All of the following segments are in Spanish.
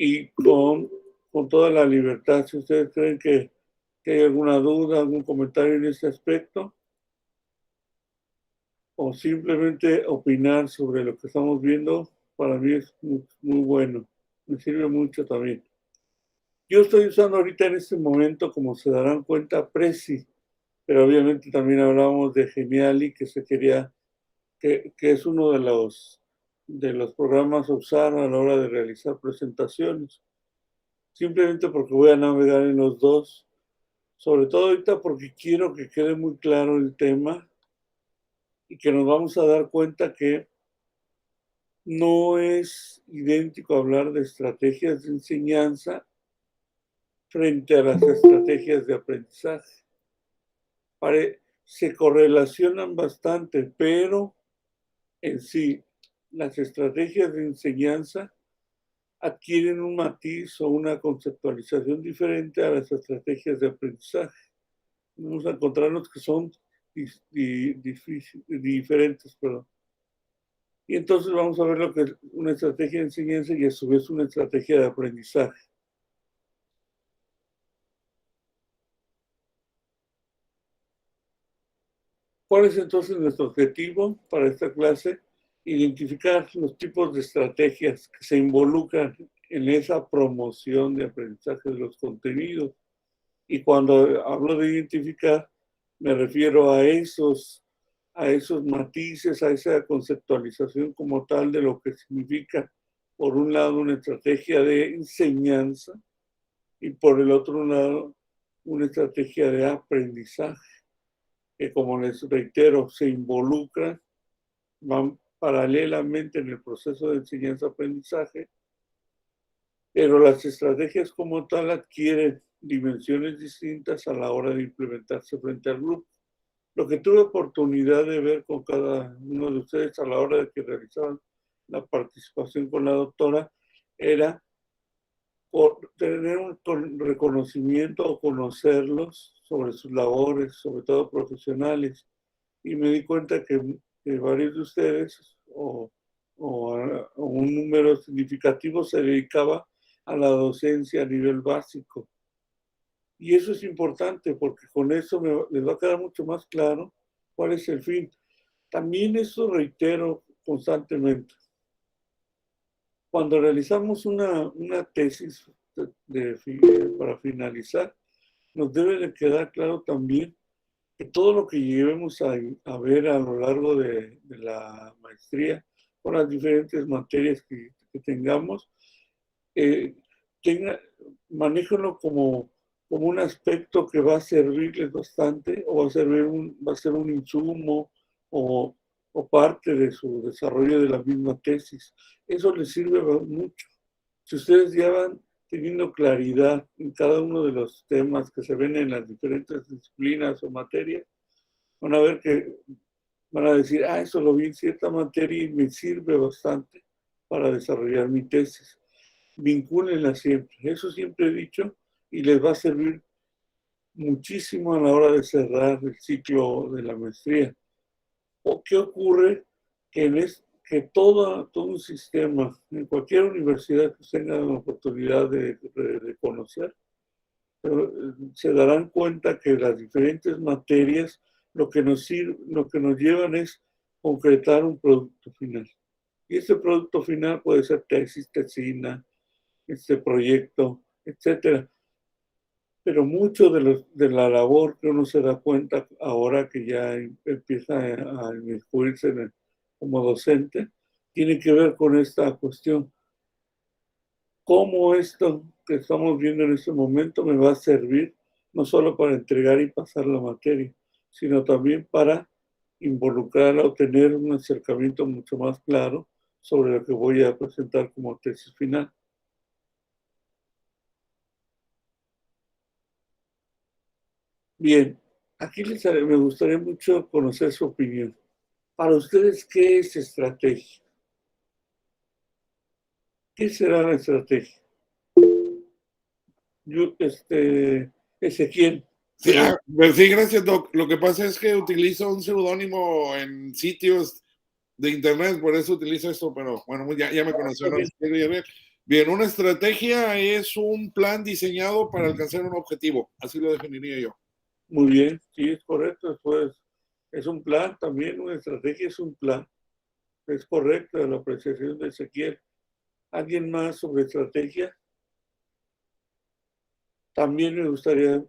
y con toda la libertad. Si ustedes creen que hay alguna duda, algún comentario en este aspecto, o simplemente opinar sobre lo que estamos viendo, para mí es muy, muy bueno. Me sirve mucho también. Yo estoy usando ahorita en este momento, como se darán cuenta, Prezi, pero obviamente también hablábamos de Geniali, que es uno de los programas a usar a la hora de realizar presentaciones. Simplemente porque voy a navegar en los dos, sobre todo ahorita porque quiero que quede muy claro el tema y que nos vamos a dar cuenta que no es idéntico hablar de estrategias de enseñanza frente a las estrategias de aprendizaje. Se correlacionan bastante, pero en sí, las estrategias de enseñanza adquieren un matiz o una conceptualización diferente a las estrategias de aprendizaje. Vamos a encontrarnos que son diferentes, perdón. Y entonces vamos a ver lo que es una estrategia de enseñanza y a su vez una estrategia de aprendizaje. ¿Cuál es entonces nuestro objetivo para esta clase? Identificar los tipos de estrategias que se involucran en esa promoción de aprendizaje de los contenidos. Y cuando hablo de identificar, me refiero a esos matices, a esa conceptualización como tal de lo que significa, por un lado, una estrategia de enseñanza y por el otro lado, una estrategia de aprendizaje, que como les reitero, se involucran, van paralelamente en el proceso de enseñanza-aprendizaje, pero las estrategias como tal adquieren dimensiones distintas a la hora de implementarse frente al grupo. Lo que tuve oportunidad de ver con cada uno de ustedes a la hora de que realizaban la participación con la doctora era por tener un reconocimiento o conocerlos sobre sus labores, sobre todo profesionales. Y me di cuenta que varios de ustedes, o un número significativo, se dedicaba a la docencia a nivel básico. Y eso es importante porque con eso les va a quedar mucho más claro cuál es el fin. También eso reitero constantemente. Cuando realizamos una tesis para finalizar, nos debe de quedar claro también que todo lo que llevemos a ver a lo largo de la maestría, con las diferentes materias que tengamos, manéjenlo como un aspecto que va a servirles bastante o va a ser un insumo o parte de su desarrollo de la misma tesis. Eso les sirve mucho. Si ustedes ya van teniendo claridad en cada uno de los temas que se ven en las diferentes disciplinas o materias, van a ver que van a decir, eso lo vi en cierta materia y me sirve bastante para desarrollar mi tesis. Vincúlenla siempre. Eso siempre he dicho y les va a servir muchísimo a la hora de cerrar el ciclo de la maestría. ¿O qué ocurre? Que todo un sistema, en cualquier universidad que tengan la oportunidad de conocer, se darán cuenta que las diferentes materias lo que nos llevan es concretar un producto final. Y ese producto final puede ser tesis, tesina, proyecto, etcétera. Pero mucho de la labor que uno se da cuenta ahora que ya empieza a inmiscuirse como docente, tiene que ver con esta cuestión. ¿Cómo esto que estamos viendo en este momento me va a servir no solo para entregar y pasar la materia, sino también para involucrarla o tener un acercamiento mucho más claro sobre lo que voy a presentar como tesis final? Bien, aquí me gustaría mucho conocer su opinión. Para ustedes, ¿qué es estrategia? ¿Qué será la estrategia? Yo, Ezequiel. Sí, sí, gracias, Doc. Lo que pasa es que utilizo un seudónimo en sitios de internet, por eso utilizo esto, pero bueno, ya me conocieron. Bien, una estrategia es un plan diseñado para alcanzar un objetivo, así lo definiría yo. Muy bien, sí, es correcto. Después, es un plan también, una estrategia es un plan. Es correcto la apreciación de Ezequiel. ¿Alguien más sobre estrategia? También me gustaría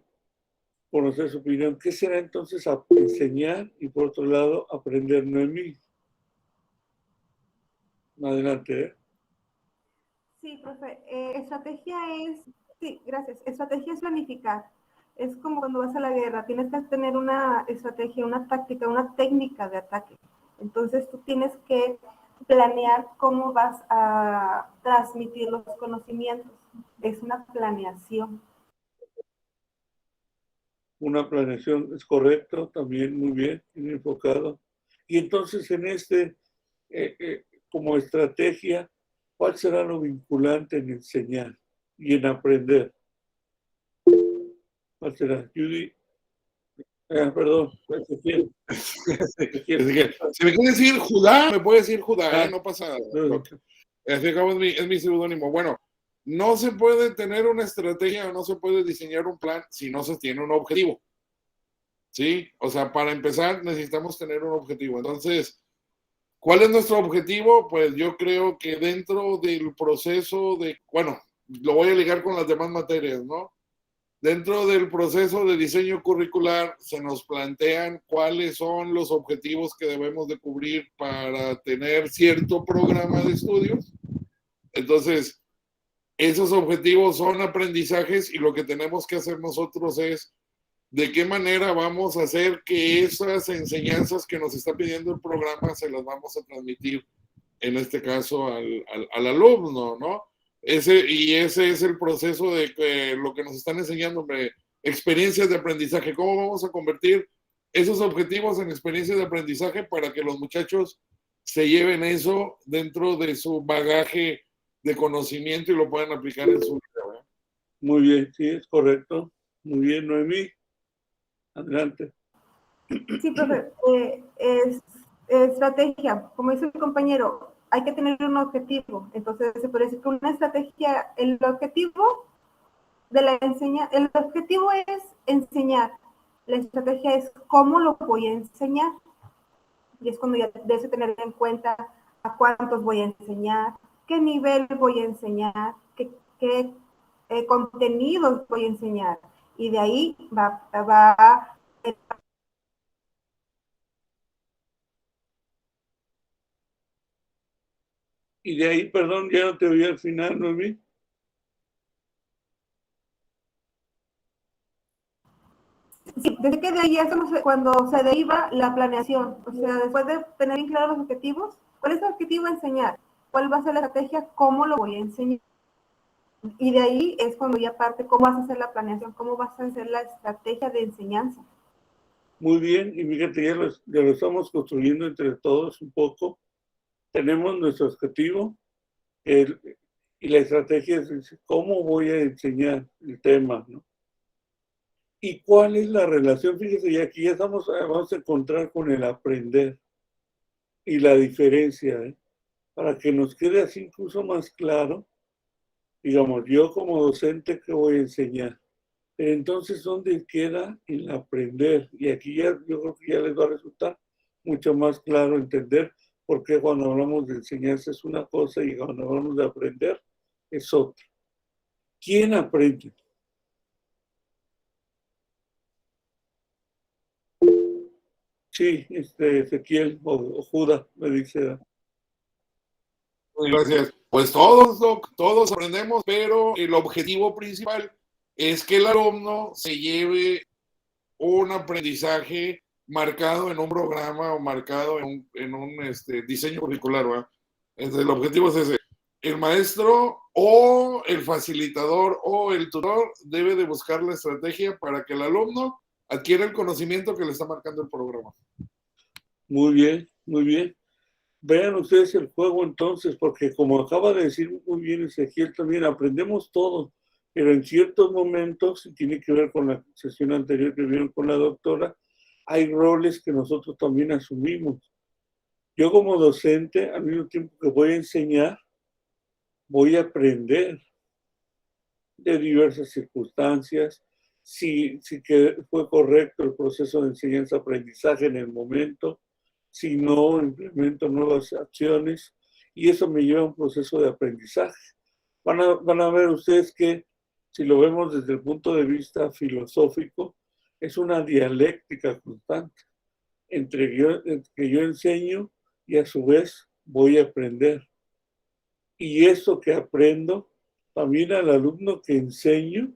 conocer su opinión. ¿Qué será entonces enseñar y por otro lado aprender, Noemí? Adelante, ¿eh? Sí, profe. Estrategia es, sí, gracias. Estrategia es planificar. Es como cuando vas a la guerra, tienes que tener una estrategia, una táctica, una técnica de ataque. Entonces tú tienes que planear cómo vas a transmitir los conocimientos. Es una planeación. Una planeación es correcto, también muy bien, bien enfocado. Y entonces en como estrategia, ¿cuál será lo vinculante en enseñar y en aprender? ¿Cuál será? Judy, perdón, Ezequiel. Ezequiel. Si me quiere decir Judá, me puede decir Judá, no pasa nada. No. Al fin y al cabo es mi seudónimo. Bueno, no se puede tener una estrategia o no se puede diseñar un plan si no se tiene un objetivo. ¿Sí? O sea, para empezar necesitamos tener un objetivo. Entonces, ¿cuál es nuestro objetivo? Pues yo creo que dentro del proceso de, bueno, lo voy a ligar con las demás materias, ¿no? Dentro del proceso de diseño curricular se nos plantean cuáles son los objetivos que debemos de cubrir para tener cierto programa de estudios. Entonces, esos objetivos son aprendizajes y lo que tenemos que hacer nosotros es de qué manera vamos a hacer que esas enseñanzas que nos está pidiendo el programa se las vamos a transmitir, en este caso, al alumno, ¿no? Ese es el proceso de que lo que nos están enseñando, experiencias de aprendizaje. ¿Cómo vamos a convertir esos objetivos en experiencias de aprendizaje para que los muchachos se lleven eso dentro de su bagaje de conocimiento y lo puedan aplicar en su vida, ¿verdad? Muy bien, sí, es correcto. Muy bien, Noemí. Adelante. Sí, profe. Estrategia, como dice mi compañero, hay que tener un objetivo. Entonces, se puede decir que una estrategia, el objetivo el objetivo es enseñar. La estrategia es cómo lo voy a enseñar. Y es cuando ya debes tener en cuenta a cuántos voy a enseñar, qué nivel voy a enseñar, qué contenidos voy a enseñar. Y de ahí va Y de ahí, perdón, ya no te oí al final, Noemí. Sí, desde que de ahí es cuando se deriva la planeación. O sea, después de tener bien claros los objetivos, ¿cuál es el objetivo a enseñar? ¿Cuál va a ser la estrategia? ¿Cómo lo voy a enseñar? Y de ahí es cuando ya parte cómo vas a hacer la planeación, cómo vas a hacer la estrategia de enseñanza. Muy bien, y fíjate, ya lo estamos construyendo entre todos un poco. Tenemos nuestro objetivo y la estrategia es cómo voy a enseñar el tema, ¿no? ¿Y cuál es la relación? Fíjese, y aquí ya vamos a encontrar con el aprender y la diferencia, ¿eh? Para que nos quede así incluso más claro, digamos, yo como docente, ¿qué voy a enseñar? Pero entonces, ¿dónde queda el aprender? Y aquí ya, yo creo que ya les va a resultar mucho más claro entender por qué cuando hablamos de enseñanza es una cosa y cuando hablamos de aprender es otra. ¿Quién aprende? Sí, Ezequiel o Judas me dice. Gracias. Pues todos, Doc, todos aprendemos, pero el objetivo principal es que el alumno se lleve un aprendizaje marcado en un programa o marcado en un diseño curricular, ¿verdad? Entonces, el objetivo es ese. El maestro o el facilitador o el tutor debe de buscar la estrategia para que el alumno adquiera el conocimiento que le está marcando el programa. Muy bien, muy bien. Vean ustedes el juego entonces, porque como acaba de decir muy bien Ezequiel, también aprendemos todo, pero en ciertos momentos, y tiene que ver con la sesión anterior que vieron con la doctora, hay roles que nosotros también asumimos. Yo como docente, al mismo tiempo que voy a enseñar, voy a aprender de diversas circunstancias, si que fue correcto el proceso de enseñanza-aprendizaje en el momento, si no, implemento nuevas acciones y eso me lleva a un proceso de aprendizaje. Van a ver ustedes que si lo vemos desde el punto de vista filosófico, es una dialéctica constante entre que yo enseño y a su vez voy a aprender. Y eso que aprendo, también al alumno que enseño,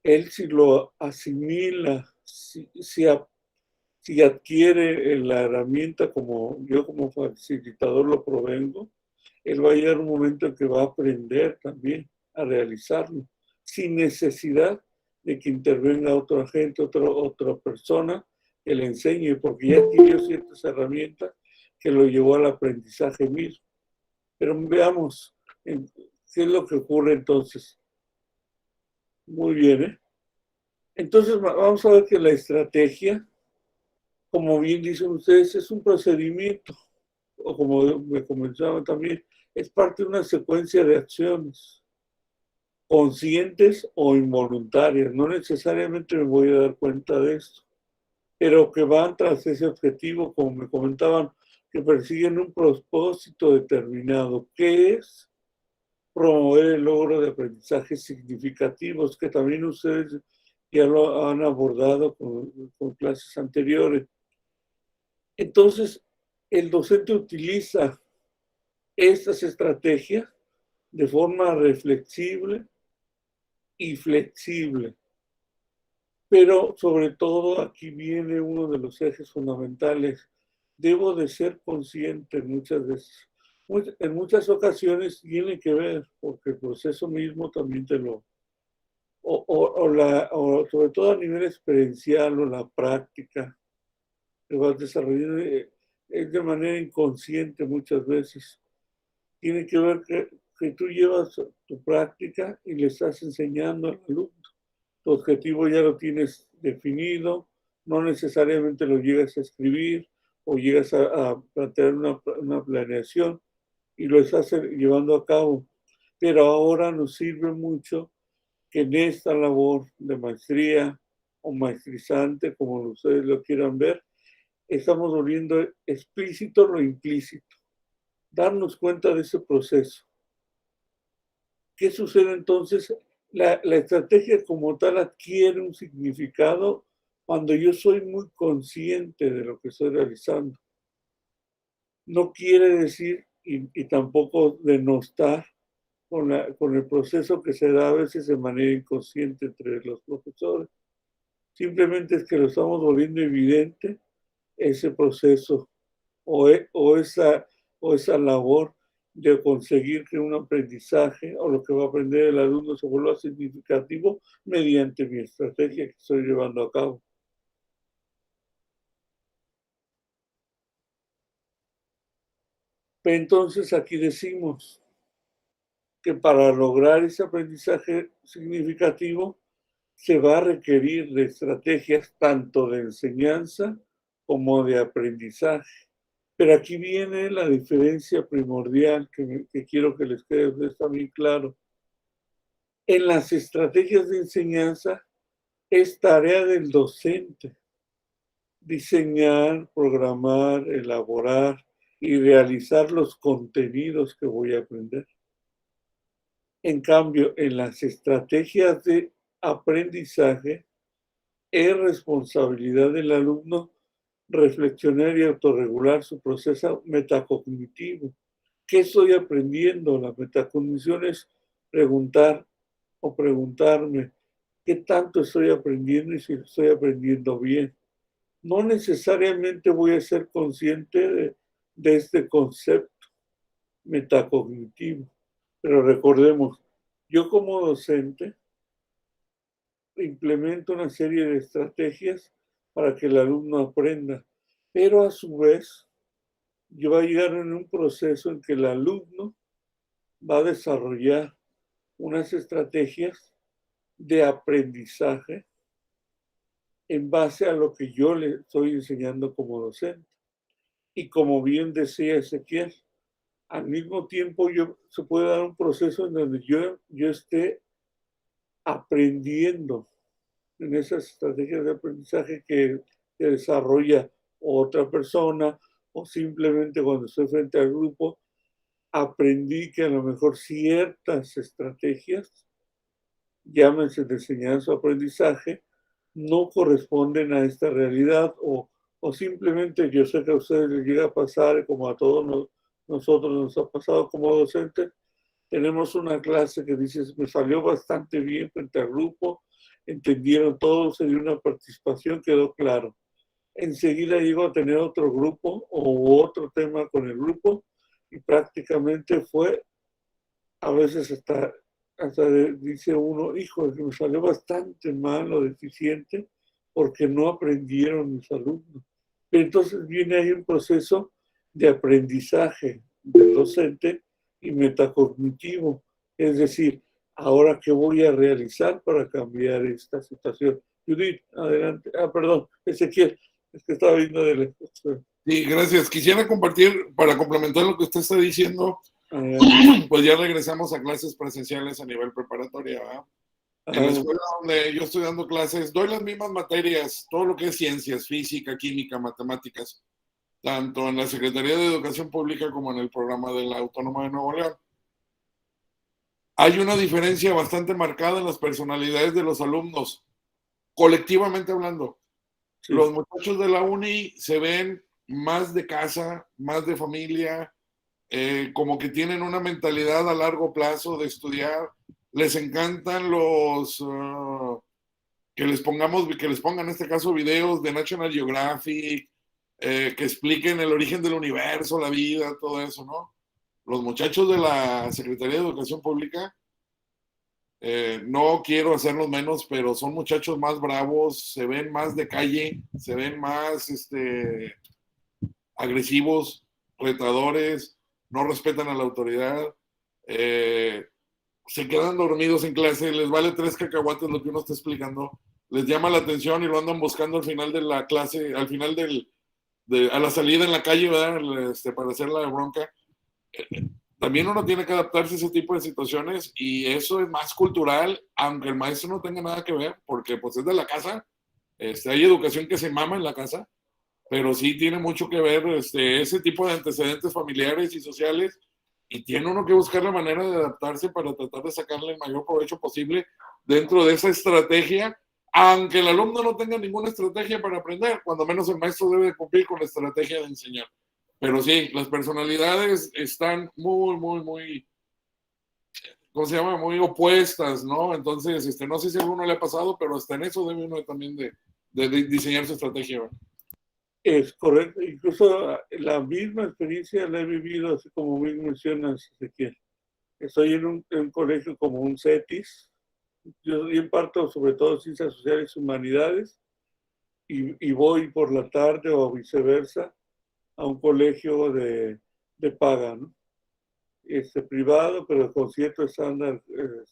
él si lo asimila, si adquiere la herramienta como yo como facilitador lo provengo, él va a llegar un momento en que va a aprender también a realizarlo, sin necesidad de que intervenga otro agente, otra persona que le enseñe, porque ya adquirió ciertas herramientas que lo llevó al aprendizaje mismo. Pero veamos, ¿qué es lo que ocurre entonces? Muy bien, ¿eh? Entonces vamos a ver que la estrategia, como bien dicen ustedes, es un procedimiento, o como me comentaban también, es parte de una secuencia de acciones, conscientes o involuntarias. No necesariamente me voy a dar cuenta de esto, pero que van tras ese objetivo, como me comentaban, que persiguen un propósito determinado, que es promover el logro de aprendizajes significativos, que también ustedes ya lo han abordado con clases anteriores. Entonces, el docente utiliza estas estrategias de forma reflexible y flexible. Pero sobre todo aquí viene uno de los ejes fundamentales. Debo de ser consciente muchas veces. En muchas ocasiones tiene que ver, porque el proceso mismo también te lo... O sobre todo a nivel experiencial o la práctica que vas desarrollando es de manera inconsciente muchas veces. Tiene que ver que tú llevas tu práctica y le estás enseñando al alumno. Tu objetivo ya lo tienes definido, no necesariamente lo llegas a escribir o llegas a plantear una planeación y lo estás llevando a cabo. Pero ahora nos sirve mucho que en esta labor de maestría o maestrizante, como ustedes lo quieran ver, estamos volviendo explícito lo implícito, darnos cuenta de ese proceso. ¿Qué sucede entonces? La estrategia como tal adquiere un significado cuando yo soy muy consciente de lo que estoy realizando. No quiere decir, y tampoco denostar con el proceso que se da a veces de manera inconsciente entre los profesores. Simplemente es que lo estamos volviendo evidente ese proceso o esa labor de conseguir que un aprendizaje o lo que va a aprender el alumno se vuelva significativo mediante mi estrategia que estoy llevando a cabo. Pero entonces aquí decimos que para lograr ese aprendizaje significativo se va a requerir de estrategias tanto de enseñanza como de aprendizaje. Pero aquí viene la diferencia primordial que quiero que les quede también claro. En las estrategias de enseñanza es tarea del docente diseñar, programar, elaborar y realizar los contenidos que voy a aprender. En cambio, en las estrategias de aprendizaje es responsabilidad del alumno reflexionar y autorregular su proceso metacognitivo. ¿Qué estoy aprendiendo? La metacognición es preguntar o preguntarme qué tanto estoy aprendiendo y si estoy aprendiendo bien. No necesariamente voy a ser consciente de este concepto metacognitivo, pero recordemos, yo como docente implemento una serie de estrategias para que el alumno aprenda, pero a su vez yo voy a llegar en un proceso en que el alumno va a desarrollar unas estrategias de aprendizaje en base a lo que yo le estoy enseñando como docente. Y como bien decía Ezequiel, al mismo tiempo se puede dar un proceso en donde yo esté aprendiendo en esas estrategias de aprendizaje que desarrolla otra persona, o simplemente cuando estoy frente al grupo, aprendí que a lo mejor ciertas estrategias, llámense de enseñanza o aprendizaje, no corresponden a esta realidad, o simplemente yo sé que a ustedes les llega a pasar, como a todos nosotros nos ha pasado como docentes. Tenemos una clase que dice, me salió bastante bien frente al grupo, entendieron todos, se dio una participación, quedó claro. Enseguida llego a tener otro grupo o otro tema con el grupo, y prácticamente fue, a veces hasta dice uno, hijo, me salió bastante mal o deficiente porque no aprendieron mis alumnos. Pero entonces viene ahí un proceso de aprendizaje del docente y metacognitivo. Es decir, ahora qué voy a realizar para cambiar esta situación. Judith, adelante. Perdón, Ezequiel, es que estaba viendo de lejos. Sí, gracias. Quisiera compartir, para complementar lo que usted está diciendo, pues ya regresamos a clases presenciales a nivel preparatoria, ¿verdad? En la escuela donde yo estoy dando clases, doy las mismas materias, todo lo que es ciencias, física, química, matemáticas, tanto en la Secretaría de Educación Pública como en el programa de la Autónoma de Nuevo León. Hay una diferencia bastante marcada en las personalidades de los alumnos, colectivamente hablando. Sí. Los muchachos de la uni se ven más de casa, más de familia, como que tienen una mentalidad a largo plazo de estudiar. Les encantan que les pongan en este caso videos de National Geographic, que expliquen el origen del universo, la vida, todo eso, ¿no? Los muchachos de la Secretaría de Educación Pública, no quiero hacerlos menos, pero son muchachos más bravos, se ven más de calle, se ven más agresivos, retadores, no respetan a la autoridad, se quedan dormidos en clase, les vale 3 cacahuates lo que uno está explicando, les llama la atención y lo andan buscando al final de la clase, al final a la salida en la calle, ¿verdad? Para hacer la bronca. También uno tiene que adaptarse a ese tipo de situaciones, y eso es más cultural, aunque el maestro no tenga nada que ver, porque pues es de la casa, hay educación que se mama en la casa, pero sí tiene mucho que ver ese tipo de antecedentes familiares y sociales, y tiene uno que buscar la manera de adaptarse para tratar de sacarle el mayor provecho posible dentro de esa estrategia, aunque el alumno no tenga ninguna estrategia para aprender, cuando menos el maestro debe de cumplir con la estrategia de enseñar. Pero sí, las personalidades están muy, ¿cómo se llama? Muy opuestas, ¿no? Entonces, no sé si a alguno le ha pasado, pero hasta en eso debe uno también de diseñar su estrategia, ¿verdad? Es correcto, incluso la misma experiencia la he vivido, así como bien mencionas, Ezequiel. Estoy en un colegio como un CETIS, yo imparto sobre todo ciencias sociales y humanidades, y voy por la tarde o viceversa a un colegio de paga, ¿no? Privado, pero con cierto estándar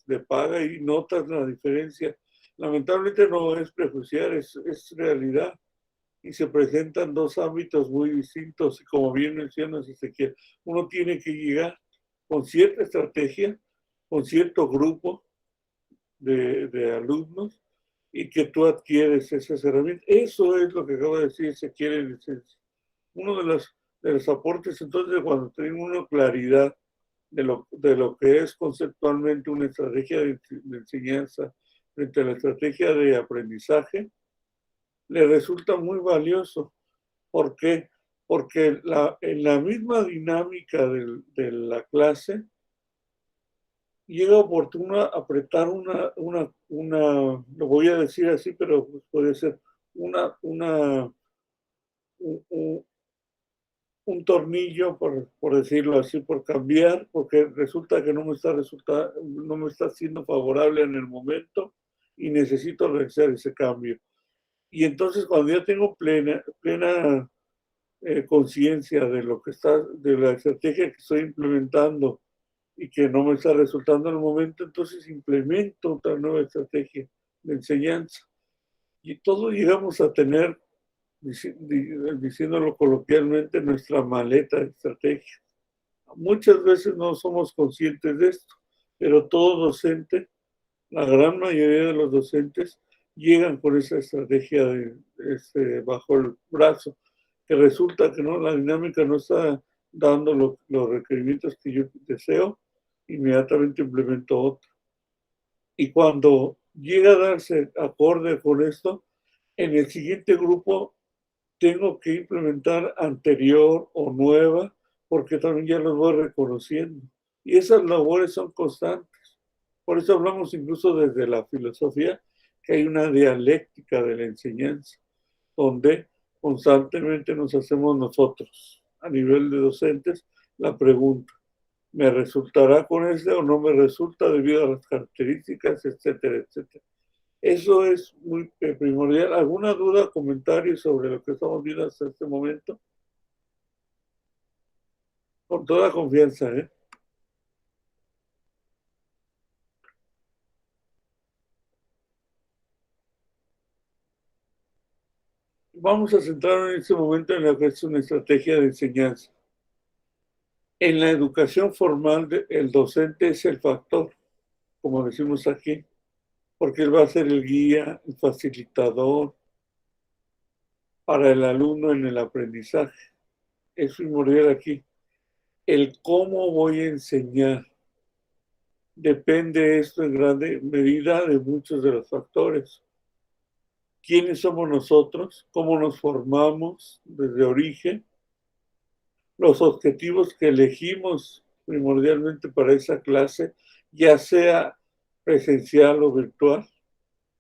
de paga, y notas la diferencia. Lamentablemente no es prejuiciar, es realidad. Y se presentan dos ámbitos muy distintos, y como bien mencionas, Ezequiel, uno tiene que llegar con cierta estrategia, con cierto grupo de alumnos, y que tú adquieres esas herramientas. Eso es lo que acaba de decir Ezequiel en esencia. Uno de los aportes, entonces, cuando tiene uno claridad de lo que es conceptualmente una estrategia de enseñanza frente a la estrategia de aprendizaje, le resulta muy valioso. ¿Por qué? Porque en la misma dinámica de la clase llega oportuno apretar lo voy a decir así, pero puede ser un tornillo, por decirlo así, por cambiar, porque resulta que no me está siendo favorable en el momento, y necesito realizar ese cambio. Y entonces, cuando ya tengo plena conciencia de de la estrategia que estoy implementando y que no me está resultando en el momento, entonces implemento otra nueva estrategia de enseñanza. Y todos llegamos a tener, diciéndolo coloquialmente, nuestra maleta de estrategia. Muchas veces no somos conscientes de esto, pero todo docente, la gran mayoría de los docentes, llegan con esa estrategia bajo el brazo, que resulta que no, la dinámica no está dando los requerimientos que yo deseo, inmediatamente implemento otra. Y cuando llega a darse acorde con esto, en el siguiente grupo tengo que implementar anterior o nueva, porque también ya los voy reconociendo. Y esas labores son constantes. Por eso hablamos incluso desde la filosofía, que hay una dialéctica de la enseñanza, donde constantemente nos hacemos nosotros, a nivel de docentes, la pregunta: ¿me resultará con este o no me resulta debido a las características, etcétera, etcétera? Eso es muy primordial. ¿Alguna duda, comentario sobre lo que estamos viendo hasta este momento? Con toda confianza, ¿eh? Vamos a centrarnos en este momento en lo que es una estrategia de enseñanza. En la educación formal, el docente es el factor, como decimos aquí, porque él va a ser el guía, el facilitador para el alumno en el aprendizaje. Es primordial aquí. El cómo voy a enseñar. Depende esto en gran medida de muchos de los factores. ¿Quiénes somos nosotros? ¿Cómo nos formamos desde origen? Los objetivos que elegimos primordialmente para esa clase, ya sea presencial o virtual.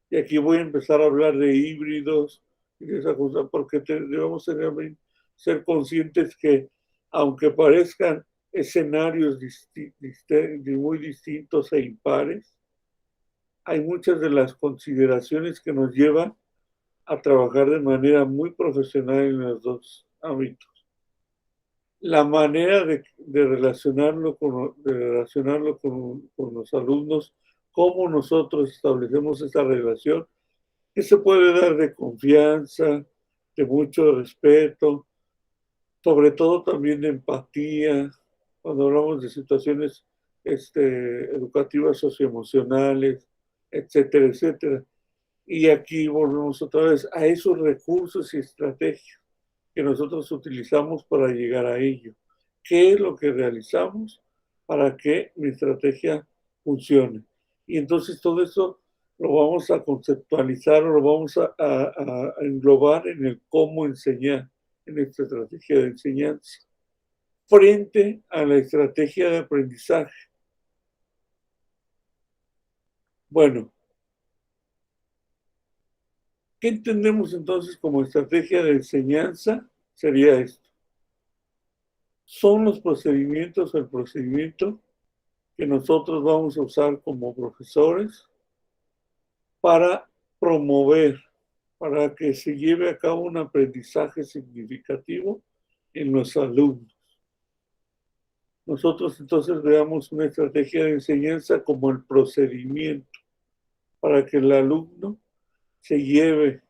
Y aquí voy a empezar a hablar de híbridos y de esa cosa, porque debemos ser conscientes que, aunque parezcan escenarios muy distintos e impares, hay muchas de las consideraciones que nos llevan a trabajar de manera muy profesional en los dos ámbitos. La manera de relacionarlo con los alumnos, cómo nosotros establecemos esa relación, que se puede dar de confianza, de mucho respeto, sobre todo también de empatía, cuando hablamos de situaciones educativas, socioemocionales, etcétera, etcétera. Y aquí volvemos otra vez a esos recursos y estrategias que nosotros utilizamos para llegar a ello. ¿Qué es lo que realizamos para que mi estrategia funcione? Y entonces todo eso lo vamos a conceptualizar o lo vamos a englobar en el cómo enseñar, en esta estrategia de enseñanza, frente a la estrategia de aprendizaje. Bueno, ¿qué entendemos entonces como estrategia de enseñanza? Sería esto. Son los procedimientos, el procedimiento que nosotros vamos a usar como profesores para promover, para que se lleve a cabo un aprendizaje significativo en los alumnos. Nosotros entonces veamos una estrategia de enseñanza como el procedimiento para que el alumno se lleve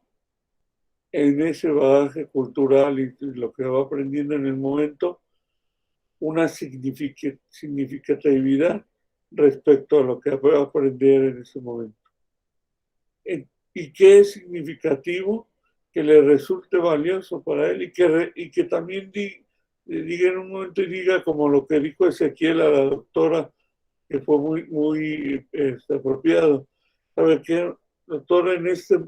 en ese bagaje cultural y lo que va aprendiendo en el momento una significatividad respecto a lo que va a aprender en ese momento. ¿Y qué es significativo? Que le resulte valioso para él y que también diga en un momento y diga como lo que dijo Ezequiel a la doctora, que fue muy apropiado. ¿Sabe qué, doctora? En este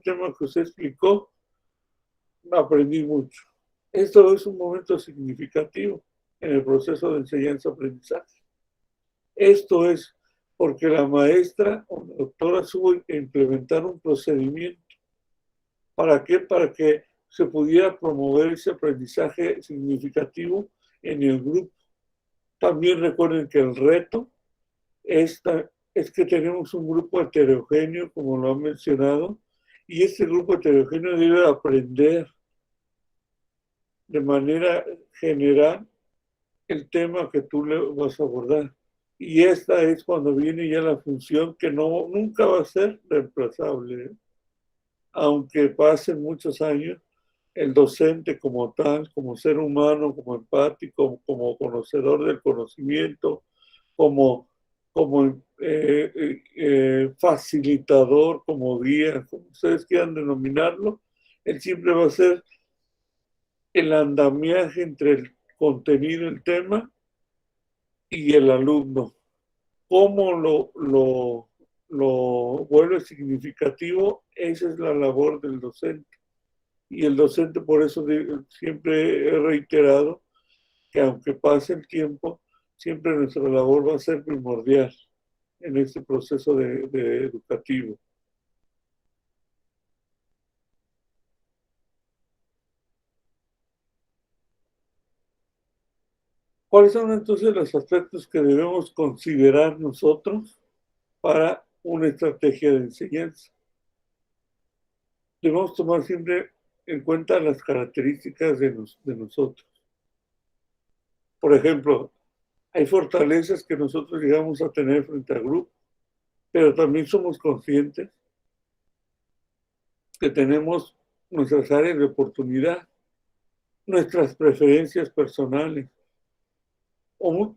tema que usted explicó, aprendí mucho. Esto es un momento significativo en el proceso de enseñanza-aprendizaje. Esto es porque la maestra o la doctora supo implementar un procedimiento. ¿Para qué? Para que se pudiera promover ese aprendizaje significativo en el grupo. También recuerden que el reto es que tenemos un grupo heterogéneo, como lo han mencionado, y este grupo heterogéneo debe aprender de manera general el tema que tú le vas a abordar. Y esta es cuando viene ya la función que nunca va a ser reemplazable, ¿eh? Aunque pasen muchos años, el docente como tal, como ser humano, como empático, como conocedor del conocimiento, como, como facilitador, como guía, como ustedes quieran denominarlo, él siempre va a ser el andamiaje entre el contenido, el tema y el alumno. ¿Cómo lo vuelve significativo? Esa es la labor del docente. Y el docente, por eso siempre he reiterado que aunque pase el tiempo, siempre nuestra labor va a ser primordial en este proceso de educativo. ¿Cuáles son entonces los aspectos que debemos considerar nosotros para una estrategia de enseñanza? Debemos tomar siempre en cuenta las características de nosotros. Por ejemplo, hay fortalezas que nosotros llegamos a tener frente al grupo, pero también somos conscientes que tenemos nuestras áreas de oportunidad, nuestras preferencias personales.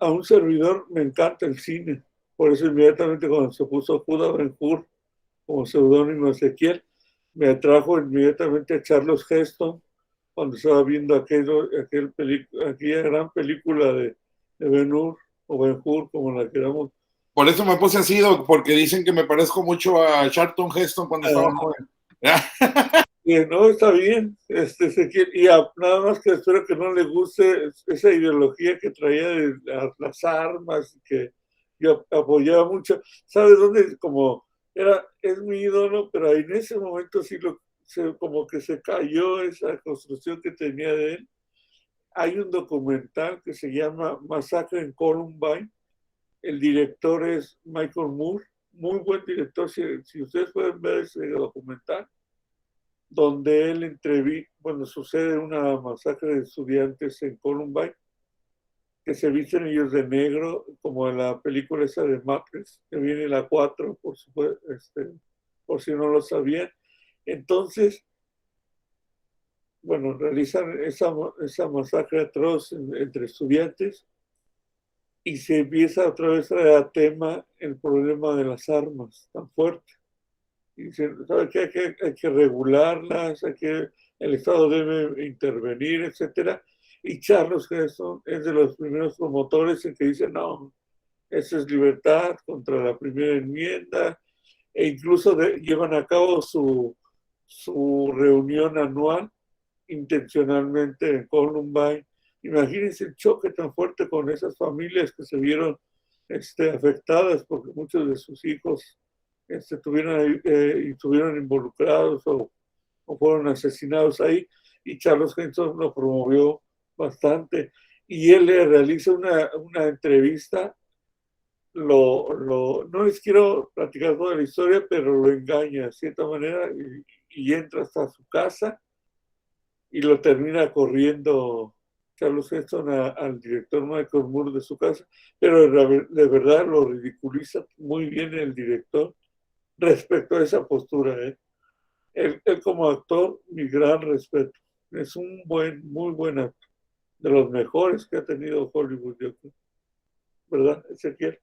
A un servidor me encanta el cine, por eso inmediatamente cuando se puso Judah Ben-Hur como seudónimo Ezequiel, me atrajo inmediatamente a Charles Heston cuando estaba viendo aquella gran película de Ben-Hur o Ben-Hur, como la queramos. Por eso me puse así, Doc, porque dicen que me parezco mucho a Charlton Heston cuando estaba joven. No, está bien, Ezequiel, y nada más que espero que no le guste esa ideología que traía de las armas, que yo apoyaba mucho. ¿Sabe dónde? Como es mi ídolo, pero en ese momento sí como que se cayó esa construcción que tenía de él. Hay un documental que se llama Masacre en Columbine. El director es Michael Moore, muy buen director. Si ustedes pueden ver ese documental, donde sucede una masacre de estudiantes en Columbine, que se visten ellos de negro, como en la película esa de Matrix, que viene la 4, por supuesto, por si no lo sabían. Entonces, bueno, realizan esa masacre atroz entre estudiantes y se empieza otra vez a tema el problema de las armas tan fuerte. Y dicen, ¿sabe qué? Hay que regularlas, el Estado debe intervenir, etcétera. Y Charles Heston es de los primeros promotores en que dice, no, eso es libertad contra la primera enmienda, e incluso llevan a cabo su reunión anual intencionalmente en Columbine. Imagínense el choque tan fuerte con esas familias que se vieron afectadas porque muchos de sus hijos estuvieron involucrados o fueron asesinados ahí, y Charles Heston lo promovió bastante. Y él le realiza una entrevista, no les quiero platicar toda la historia, pero lo engaña de cierta manera y entra hasta su casa y lo termina corriendo Charles Heston al director Michael Moore de su casa, pero de verdad lo ridiculiza muy bien el director respecto a esa postura. Él como actor, mi gran respeto. Es muy buen actor, de los mejores que ha tenido Hollywood, yo creo. ¿Verdad, Ezequiel?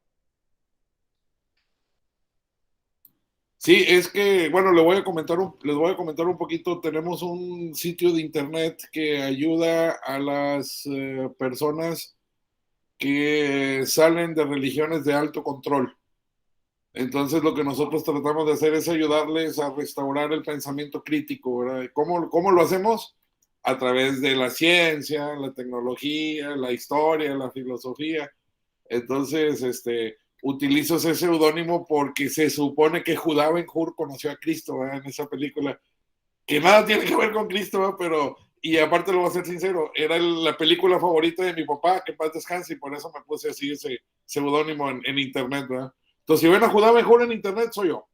Sí, es que, bueno, les voy a comentar un poquito. Tenemos un sitio de internet que ayuda a las personas que salen de religiones de alto control. Entonces, lo que nosotros tratamos de hacer es ayudarles a restaurar el pensamiento crítico, ¿verdad? ¿Cómo lo hacemos? A través de la ciencia, la tecnología, la historia, la filosofía. Entonces, utilizo ese seudónimo porque se supone que Judá Ben-Hur conoció a Cristo, ¿verdad? En esa película, que nada tiene que ver con Cristo, ¿verdad? Pero, y aparte lo voy a ser sincero, era la película favorita de mi papá, que paz descanse, y por eso me puse así ese seudónimo en internet, ¿verdad? Entonces, si ven a Judá Ben-Hur en internet, soy yo.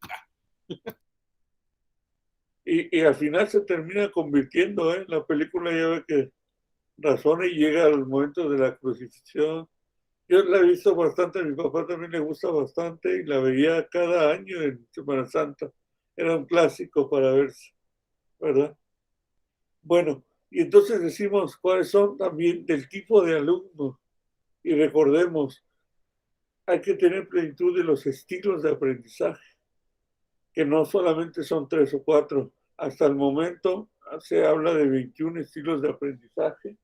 Y al final se termina convirtiendo, la película ya ve que razona y llega al momento de la crucifixión. Yo la he visto bastante, a mi papá también le gusta bastante y la veía cada año en Semana Santa. Era un clásico para verse, ¿verdad? Bueno, Y entonces decimos cuáles son también del tipo de alumno. Y recordemos, hay que tener plenitud de los estilos de aprendizaje, que no solamente son 3 o 4. Hasta el momento se habla de 21 estilos de aprendizaje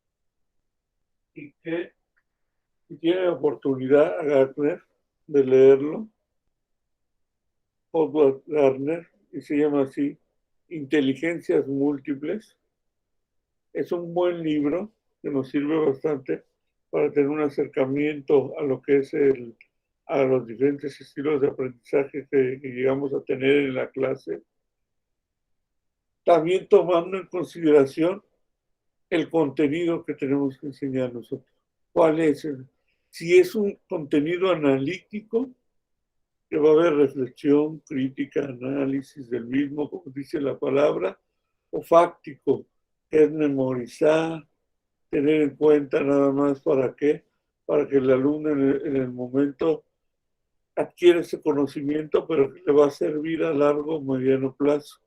y que si tiene oportunidad a Gartner de leerlo, Howard Gardner, y se llama así, Inteligencias Múltiples. Es un buen libro que nos sirve bastante para tener un acercamiento a lo que es a los diferentes estilos de aprendizaje que llegamos a tener en la clase. También tomando en consideración el contenido que tenemos que enseñar nosotros. ¿Cuál es? Si es un contenido analítico, que va a haber reflexión, crítica, análisis del mismo, como dice la palabra, o fáctico, que es memorizar, tener en cuenta nada más para qué, para que el alumno en el momento adquiera ese conocimiento, pero que le va a servir a largo o mediano plazo.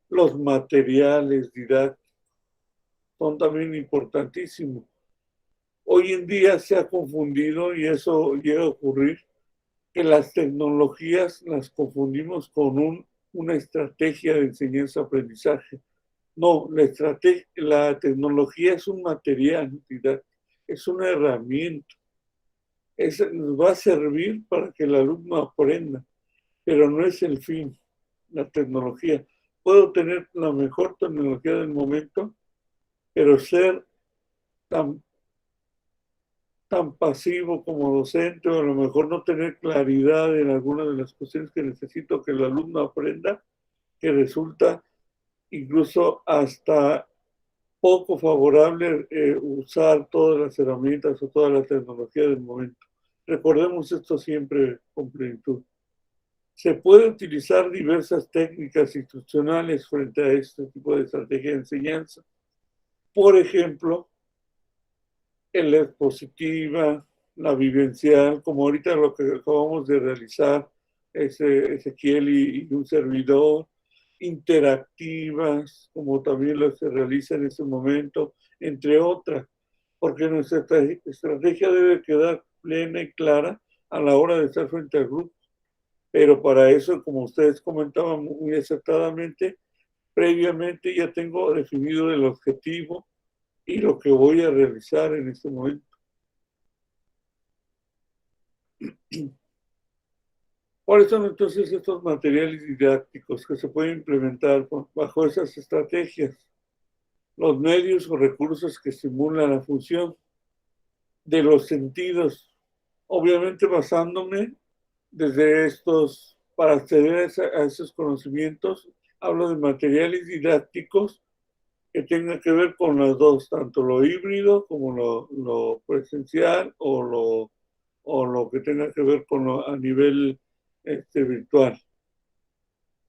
Los materiales didácticos son también importantísimos. Hoy en día se ha confundido, y eso llega a ocurrir, que las tecnologías las confundimos con una estrategia de enseñanza-aprendizaje. No, la tecnología es un material, es una herramienta. Nos va a servir para que el alumno aprenda, pero no es el fin, la tecnología. Puedo tener la mejor tecnología del momento, pero ser tan pasivo como docente, o a lo mejor no tener claridad en algunas de las cuestiones que necesito que el alumno aprenda, que resulta incluso hasta poco favorable usar todas las herramientas o toda la tecnología del momento. Recordemos esto siempre con plenitud. Se puede utilizar diversas técnicas instruccionales frente a este tipo de estrategia de enseñanza. Por ejemplo, en la expositiva, la vivencial, como ahorita lo que acabamos de realizar, Ezequiel y un servidor, interactivas, como también lo se realiza en este momento, entre otras, porque nuestra estrategia debe quedar plena y clara a la hora de estar frente al grupo. Pero para eso, como ustedes comentaban muy acertadamente, previamente ya tengo definido el objetivo y lo que voy a realizar en este momento. ¿Cuáles son entonces estos materiales didácticos que se pueden implementar bajo esas estrategias? Los medios o recursos que estimulan la función de los sentidos, obviamente basándome desde para acceder a esos conocimientos, hablo de materiales didácticos que tengan que ver con las dos, tanto lo híbrido como lo presencial o lo que tenga que ver con a nivel virtual.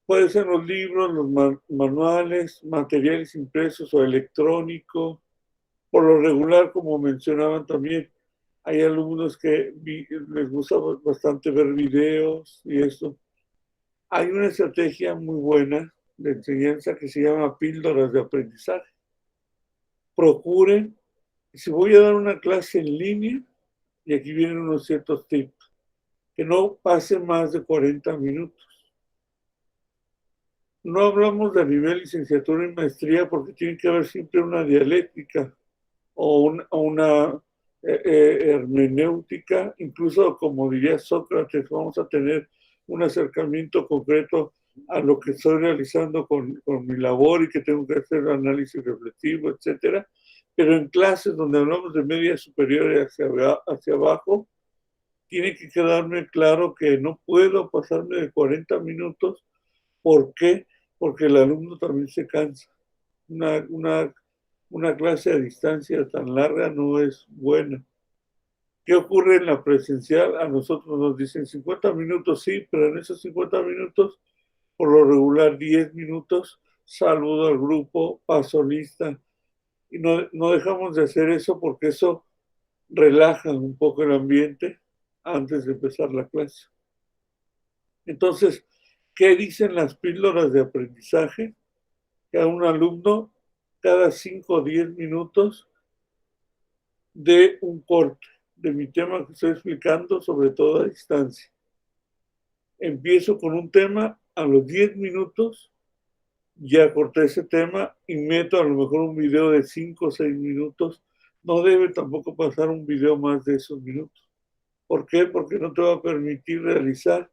Pueden ser los libros, los manuales, materiales impresos o electrónicos. Por lo regular, como mencionaban también, hay alumnos que les gusta bastante ver videos y eso. Hay una estrategia muy buena de enseñanza que se llama píldoras de aprendizaje. Procuren, si voy a dar una clase en línea, y aquí vienen unos ciertos tips, que no pase más de 40 minutos. No hablamos de nivel licenciatura y maestría porque tiene que haber siempre una dialéctica o una hermenéutica, incluso como diría Sócrates, vamos a tener un acercamiento concreto a lo que estoy realizando con mi labor y que tengo que hacer análisis reflexivo, etcétera. Pero en clases donde hablamos de media superior y hacia abajo, tiene que quedarme claro que no puedo pasarme de 40 minutos. ¿Por qué? Porque el alumno también se cansa. Una clase a distancia tan larga no es buena. ¿Qué ocurre en la presencial? A nosotros nos dicen 50 minutos, sí, pero en esos 50 minutos, por lo regular 10 minutos, saludo al grupo, paso lista. Y no dejamos de hacer eso porque eso relaja un poco el ambiente antes de empezar la clase. Entonces, ¿qué dicen las píldoras de aprendizaje? Que a un alumno cada 5 o 10 minutos de un corte de mi tema que estoy explicando, sobre todo a distancia. Empiezo con un tema, a los 10 minutos ya corté ese tema y meto a lo mejor un video de 5 o 6 minutos. No debe tampoco pasar un video más de esos minutos. ¿Por qué? Porque no te va a permitir realizar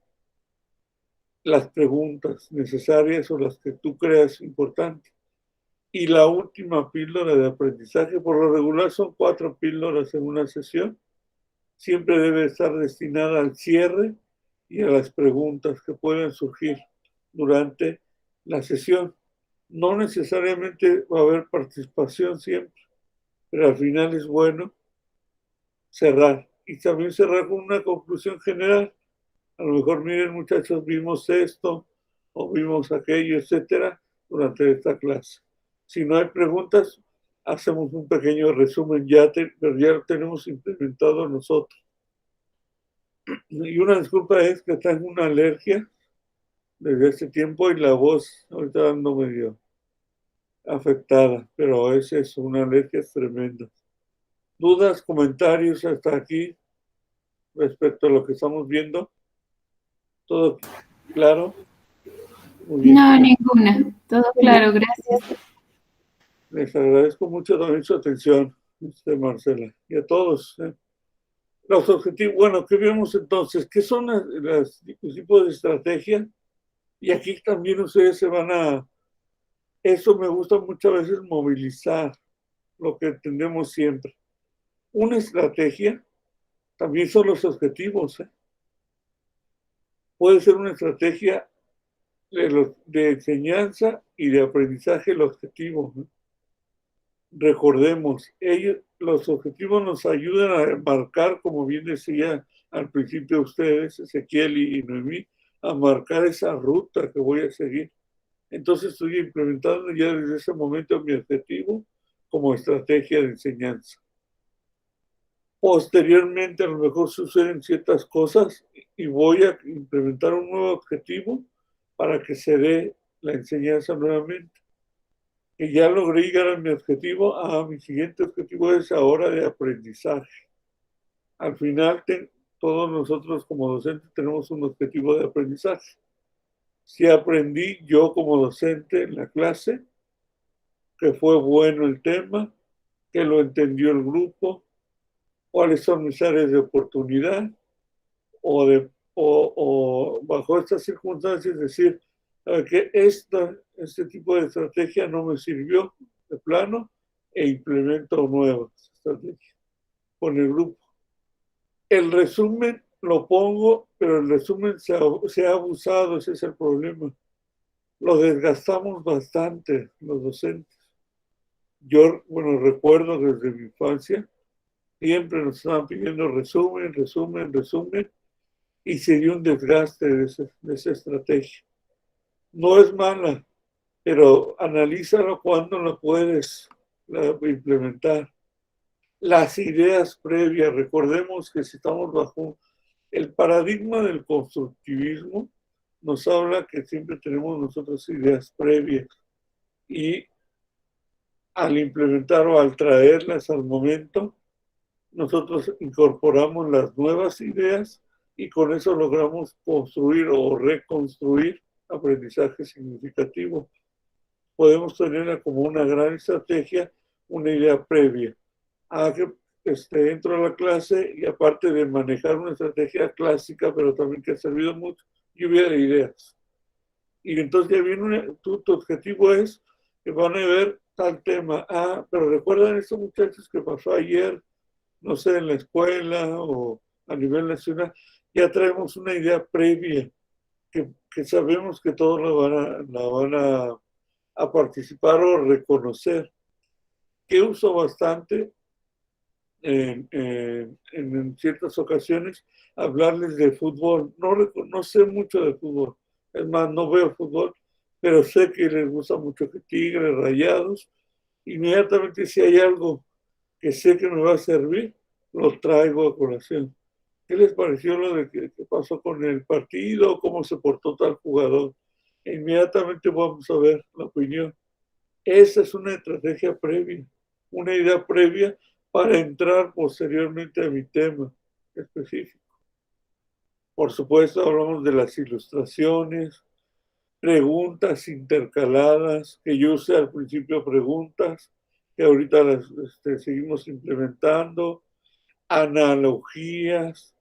las preguntas necesarias o las que tú creas importantes. Y la última píldora de aprendizaje, por lo regular son 4 píldoras en una sesión, siempre debe estar destinada al cierre y a las preguntas que pueden surgir durante la sesión. No necesariamente va a haber participación siempre, pero al final es bueno cerrar y también cerrar con una conclusión general. A lo mejor, miren muchachos, vimos esto o vimos aquello, etcétera, durante esta clase. Si no hay preguntas, hacemos un pequeño resumen, pero ya lo tenemos implementado nosotros. Y una disculpa es que tengo una alergia desde este tiempo y la voz ahorita ando medio afectada, pero esa es una alergia tremenda. ¿Dudas, comentarios hasta aquí respecto a lo que estamos viendo? ¿Todo claro? Muy bien. No, ninguna. Todo claro, gracias. Les agradezco mucho también su atención, Marcela, y a todos. Los objetivos, bueno, ¿qué vemos entonces? ¿Qué son los tipos de estrategia? Y aquí también ustedes se van a... Eso me gusta muchas veces movilizar lo que entendemos siempre. Una estrategia también son los objetivos. Puede ser una estrategia de enseñanza y de aprendizaje el objetivo. Recordemos, los objetivos nos ayudan a marcar, como bien decía al principio ustedes, Ezequiel y Noemí, a marcar esa ruta que voy a seguir. Entonces estoy implementando ya desde ese momento mi objetivo como estrategia de enseñanza. Posteriormente a lo mejor suceden ciertas cosas y voy a implementar un nuevo objetivo para que se dé la enseñanza nuevamente. Que ya logré llegar a mi objetivo, mi siguiente objetivo es ahora de aprendizaje. Al final, todos nosotros como docentes tenemos un objetivo de aprendizaje. Si aprendí yo como docente en la clase, que fue bueno el tema, que lo entendió el grupo, cuáles son mis áreas de oportunidad, o bajo estas circunstancias decir que este tipo de estrategia no me sirvió de plano e implemento nuevas estrategias con el grupo. El resumen lo pongo, pero el resumen se ha abusado, ese es el problema. Lo desgastamos bastante los docentes. Yo, bueno, recuerdo desde mi infancia, siempre nos estaban pidiendo resumen, y se dio un desgaste de esa estrategia. No es mala, pero analízalo cuando la puedes implementar. Las ideas previas, recordemos que si estamos bajo el paradigma del constructivismo, nos habla que siempre tenemos nosotros ideas previas y al implementar o al traerlas al momento, nosotros incorporamos las nuevas ideas y con eso logramos construir o reconstruir aprendizaje significativo. Podemos tenerla como una gran estrategia, una idea previa. Que entro a la clase y aparte de manejar una estrategia clásica, pero también que ha servido mucho, lluvia de ideas. Y entonces ya viene tu objetivo es que van a ver tal tema. Pero recuerdan estos muchachos que pasó ayer, no sé, en la escuela o a nivel nacional, ya traemos una idea previa que sabemos que todos la van a participar o reconocer. Que uso bastante en ciertas ocasiones hablarles de fútbol. No sé mucho de fútbol, es más, no veo fútbol, pero sé que les gusta mucho que Tigres, Rayados. Inmediatamente si hay algo que sé que me va a servir, lo traigo a colación. ¿Qué les pareció lo de que pasó con el partido? ¿Cómo se portó tal jugador? Inmediatamente vamos a ver la opinión. Esa es una estrategia previa, una idea previa para entrar posteriormente a mi tema específico. Por supuesto, hablamos de las ilustraciones, preguntas intercaladas, que yo usé al principio preguntas, que ahorita las seguimos implementando, analogías,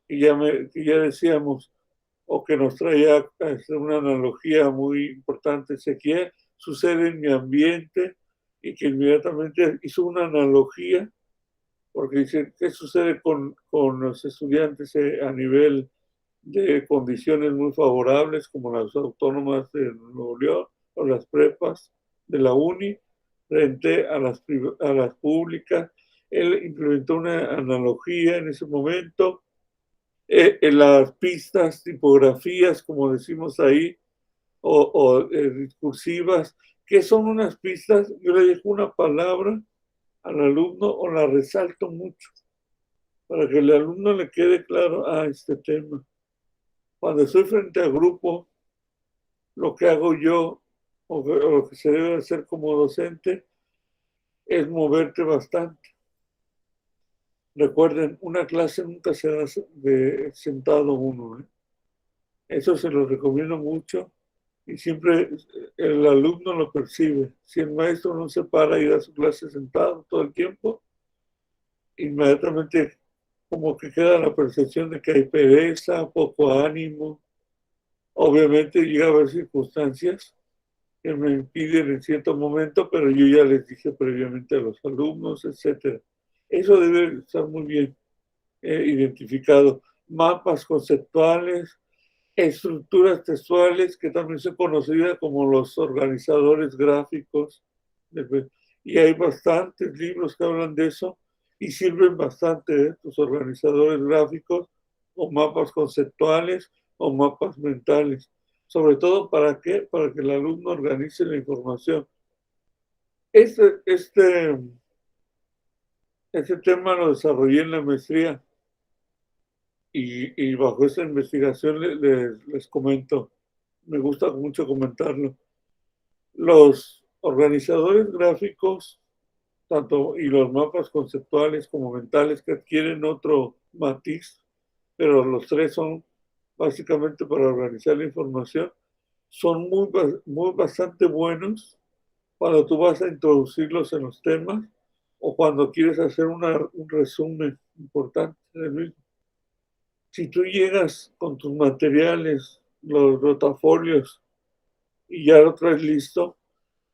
que ya decíamos, o que nos traía una analogía muy importante, Ezequiel, sucede en mi ambiente, y que inmediatamente hizo una analogía, porque dice, ¿qué sucede con los estudiantes a nivel de condiciones muy favorables, como las autónomas de Nuevo León o las prepas de la UNI, frente a las públicas? Él implementó una analogía en ese momento. En las pistas, tipografías, como decimos ahí, o discursivas, que son unas pistas, yo le dejo una palabra al alumno o la resalto mucho, para que el alumno le quede claro a este tema. Cuando estoy frente a grupo, lo que hago yo, o lo que se debe hacer como docente, es moverte bastante. Recuerden, una clase nunca se da sentado uno, ¿eh? Eso se lo recomiendo mucho y siempre el alumno lo percibe. Si el maestro no se para y da su clase sentado todo el tiempo, inmediatamente como que queda la percepción de que hay pereza, poco ánimo. Obviamente llega a haber circunstancias que me impiden en cierto momento, pero yo ya les dije previamente a los alumnos, etcétera. Eso debe estar muy bien identificado. Mapas conceptuales, estructuras textuales, que también son conocidas como los organizadores gráficos. Y hay bastantes libros que hablan de eso y sirven bastante, los organizadores gráficos o mapas conceptuales o mapas mentales. Sobre todo, ¿para qué? Para que el alumno organice la información. Este tema lo desarrollé en la maestría y bajo esa investigación les comento, me gusta mucho comentarlo. Los organizadores gráficos, tanto y los mapas conceptuales como mentales, que adquieren otro matiz, pero los tres son básicamente para organizar la información, son muy bastante buenos cuando tú vas a introducirlos en los temas o cuando quieres hacer un resumen importante del mismo. Si tú llegas con tus materiales, los rotafolios, y ya lo traes listo,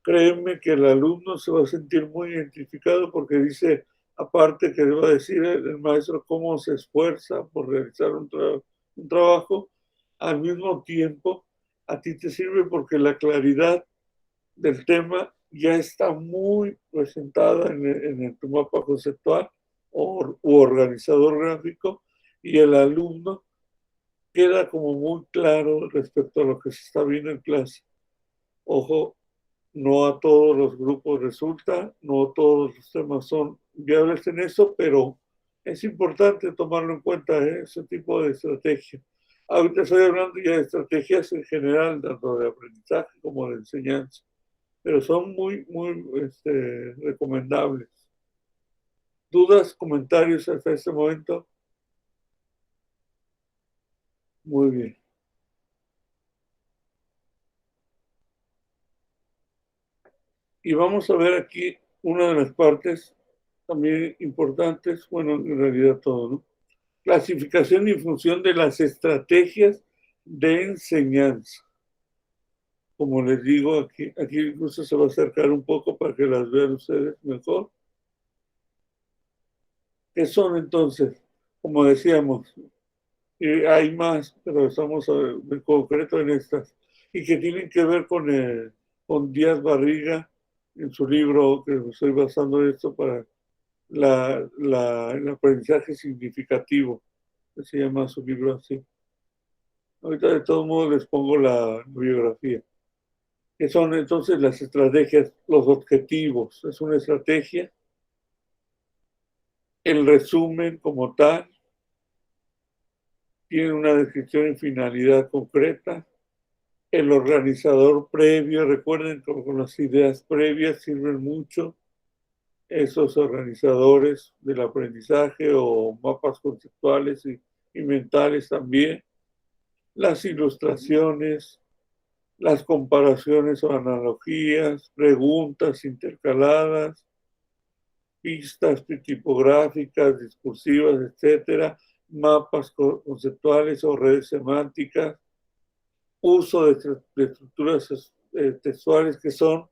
créeme que el alumno se va a sentir muy identificado porque dice, aparte que le va a decir el maestro cómo se esfuerza por realizar un trabajo, al mismo tiempo a ti te sirve porque la claridad del tema ya está muy presentada en tu mapa conceptual u organizador gráfico, y el alumno queda como muy claro respecto a lo que se está viendo en clase. Ojo, no a todos los grupos resulta, no todos los temas son viables en eso, pero es importante tomarlo en cuenta, ese tipo de estrategia. Ahorita estoy hablando ya de estrategias en general, tanto de aprendizaje como de enseñanza, pero son muy recomendables. ¿Dudas, comentarios hasta este momento? Muy bien. Y vamos a ver aquí una de las partes también importantes, bueno, en realidad todo, ¿no? Clasificación y función de las estrategias de enseñanza. Como les digo, aquí incluso se va a acercar un poco para que las vean ustedes mejor. ¿Qué son entonces? Como decíamos, hay más, pero estamos en concreto en estas, y que tienen que ver con Díaz Barriga, en su libro, que estoy basando esto para el aprendizaje significativo, que se llama su libro así. Ahorita de todos modos les pongo la biografía. Que son entonces las estrategias, los objetivos. Es una estrategia. El resumen como tal tiene una descripción y finalidad concreta. el organizador previo, recuerden que con las ideas previas sirven mucho esos organizadores del aprendizaje o mapas conceptuales y mentales también, las ilustraciones, las comparaciones o analogías, preguntas intercaladas, pistas tipográficas, discursivas, etcétera, mapas conceptuales o redes semánticas, uso de estructuras textuales que son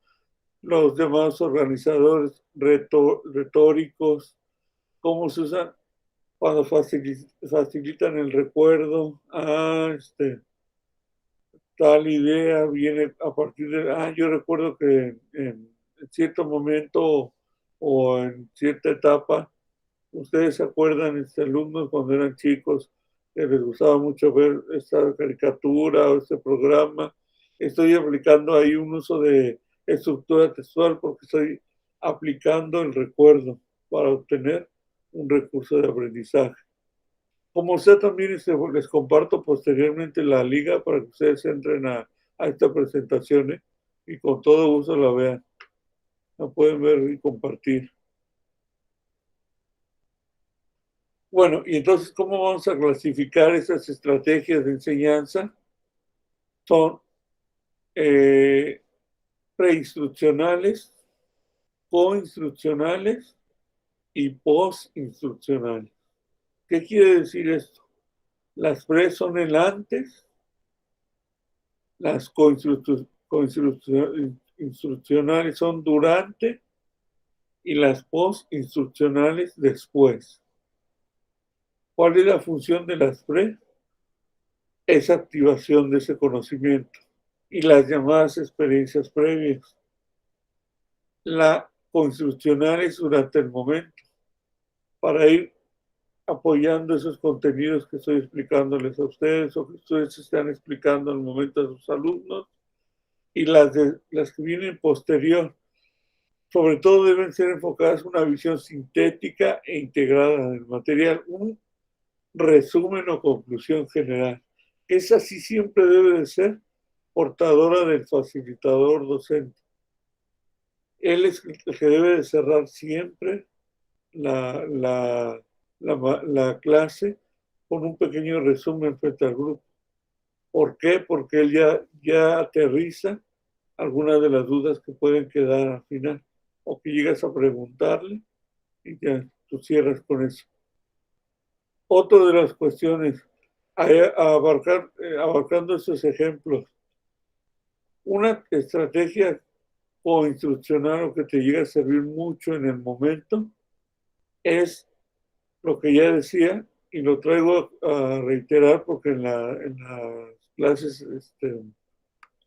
los demás organizadores retóricos, cómo se usan cuando facilitan el recuerdo. Tal idea viene a partir de, yo recuerdo que en cierto momento o en cierta etapa, ustedes se acuerdan, alumnos cuando eran chicos, que les gustaba mucho ver esta caricatura o este programa. Estoy aplicando ahí un uso de estructura textual porque estoy aplicando el recuerdo para obtener un recurso de aprendizaje. Como sea, también les comparto posteriormente la liga para que ustedes entren a esta presentación y con todo gusto la vean. La pueden ver y compartir. Bueno, y entonces, ¿cómo vamos a clasificar esas estrategias de enseñanza? Son preinstruccionales, coinstruccionales y postinstruccionales. ¿Qué quiere decir esto? Las pre son el antes, las coinstruccionales son durante y las postinstruccionales después. ¿Cuál es la función de las pre? Es activación de ese conocimiento y las llamadas experiencias previas. La coinstruccional es durante el momento para ir apoyando esos contenidos que estoy explicándoles a ustedes o que ustedes están explicando al momento a sus alumnos, y las que vienen posterior, sobre todo deben ser enfocadas en una visión sintética e integrada del material, un resumen o conclusión general. Esa sí siempre debe de ser portadora del facilitador docente. Él es el que debe de cerrar siempre la clase con un pequeño resumen frente al grupo. ¿Por qué? Porque él ya aterriza algunas de las dudas que pueden quedar al final o que llegas a preguntarle y ya tú cierras con eso. Otra de las cuestiones, abarcando esos ejemplos, una estrategia o instruccional o que te llega a servir mucho en el momento es lo que ya decía y lo traigo a reiterar porque en las clases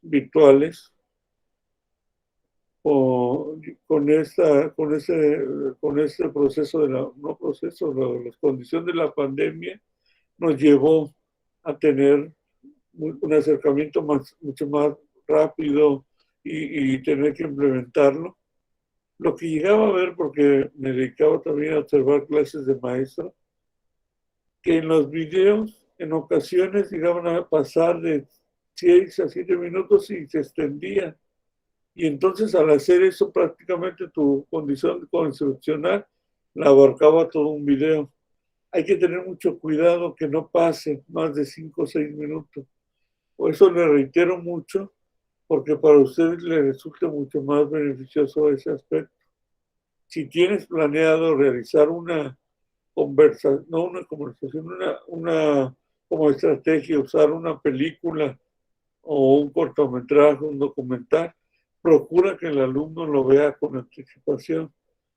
virtuales o con este proceso las condiciones de la pandemia nos llevó a tener un acercamiento mucho más rápido y tener que implementarlo. Lo que llegaba a ver, porque me dedicaba también a observar clases de maestro, que en los videos en ocasiones llegaban a pasar de 6 a 7 minutos y se extendía. Y entonces al hacer eso prácticamente tu condición instruccional la abarcaba todo un video. Hay que tener mucho cuidado que no pase más de 5 o 6 minutos. Por eso le reitero mucho, porque para ustedes les resulta mucho más beneficioso ese aspecto. Si tienes planeado realizar una conversación, no una conversación, como estrategia, usar una película o un cortometraje, un documental, procura que el alumno lo vea con anticipación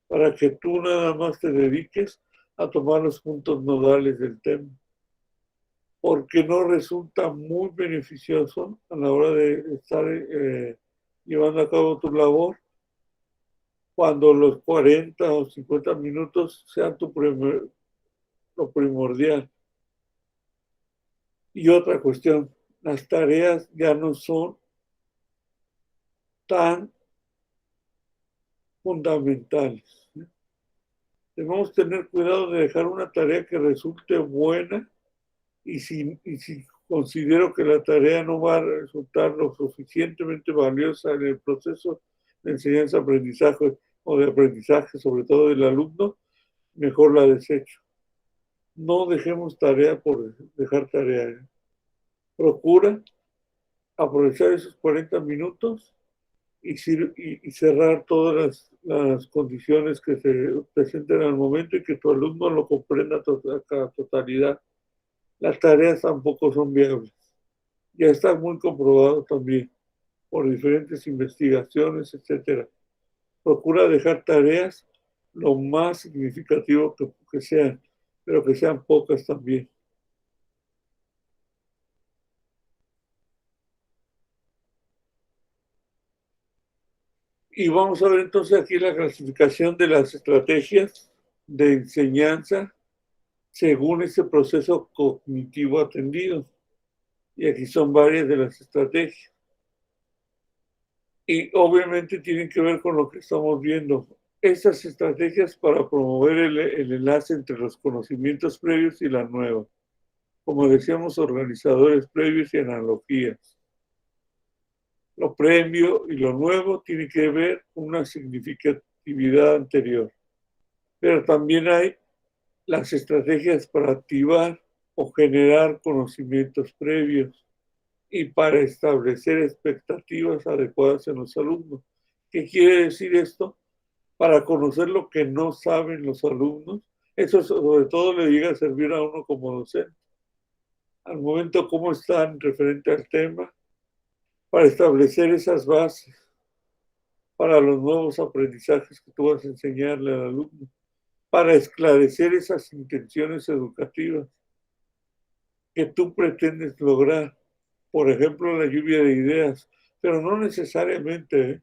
para que tú nada más te dediques a tomar los puntos nodales del tema. Porque no resulta muy beneficioso a la hora de estar llevando a cabo tu labor cuando los 40 o 50 minutos sean lo primordial. Y otra cuestión, las tareas ya no son tan fundamentales. Debemos tener cuidado de dejar una tarea que resulte buena y si considero que la tarea no va a resultar lo suficientemente valiosa en el proceso de enseñanza-aprendizaje o de aprendizaje, sobre todo del alumno, mejor la desecho. No dejemos tarea por dejar tarea. Procura aprovechar esos 40 minutos y cerrar todas las condiciones que se presenten al momento y que tu alumno lo comprenda a totalidad. Las tareas tampoco son viables. Ya está muy comprobado también por diferentes investigaciones, etcétera. Procura dejar tareas lo más significativo que sean, pero que sean pocas también. Y vamos a ver entonces aquí la clasificación de las estrategias de enseñanza según ese proceso cognitivo atendido. Y aquí son varias de las estrategias. Y obviamente tienen que ver con lo que estamos viendo. Estas estrategias para promover el enlace entre los conocimientos previos y la nueva. Como decíamos, organizadores previos y analogías. Lo previo y lo nuevo tiene que ver con una significatividad anterior. Pero también hay las estrategias para activar o generar conocimientos previos y para establecer expectativas adecuadas en los alumnos. ¿Qué quiere decir esto? Para conocer lo que no saben los alumnos. Eso sobre todo le llega a servir a uno como docente. Al momento cómo están referente al tema, para establecer esas bases para los nuevos aprendizajes que tú vas a enseñarle al alumno, para esclarecer esas intenciones educativas que tú pretendes lograr. Por ejemplo, la lluvia de ideas, pero no necesariamente, ¿eh?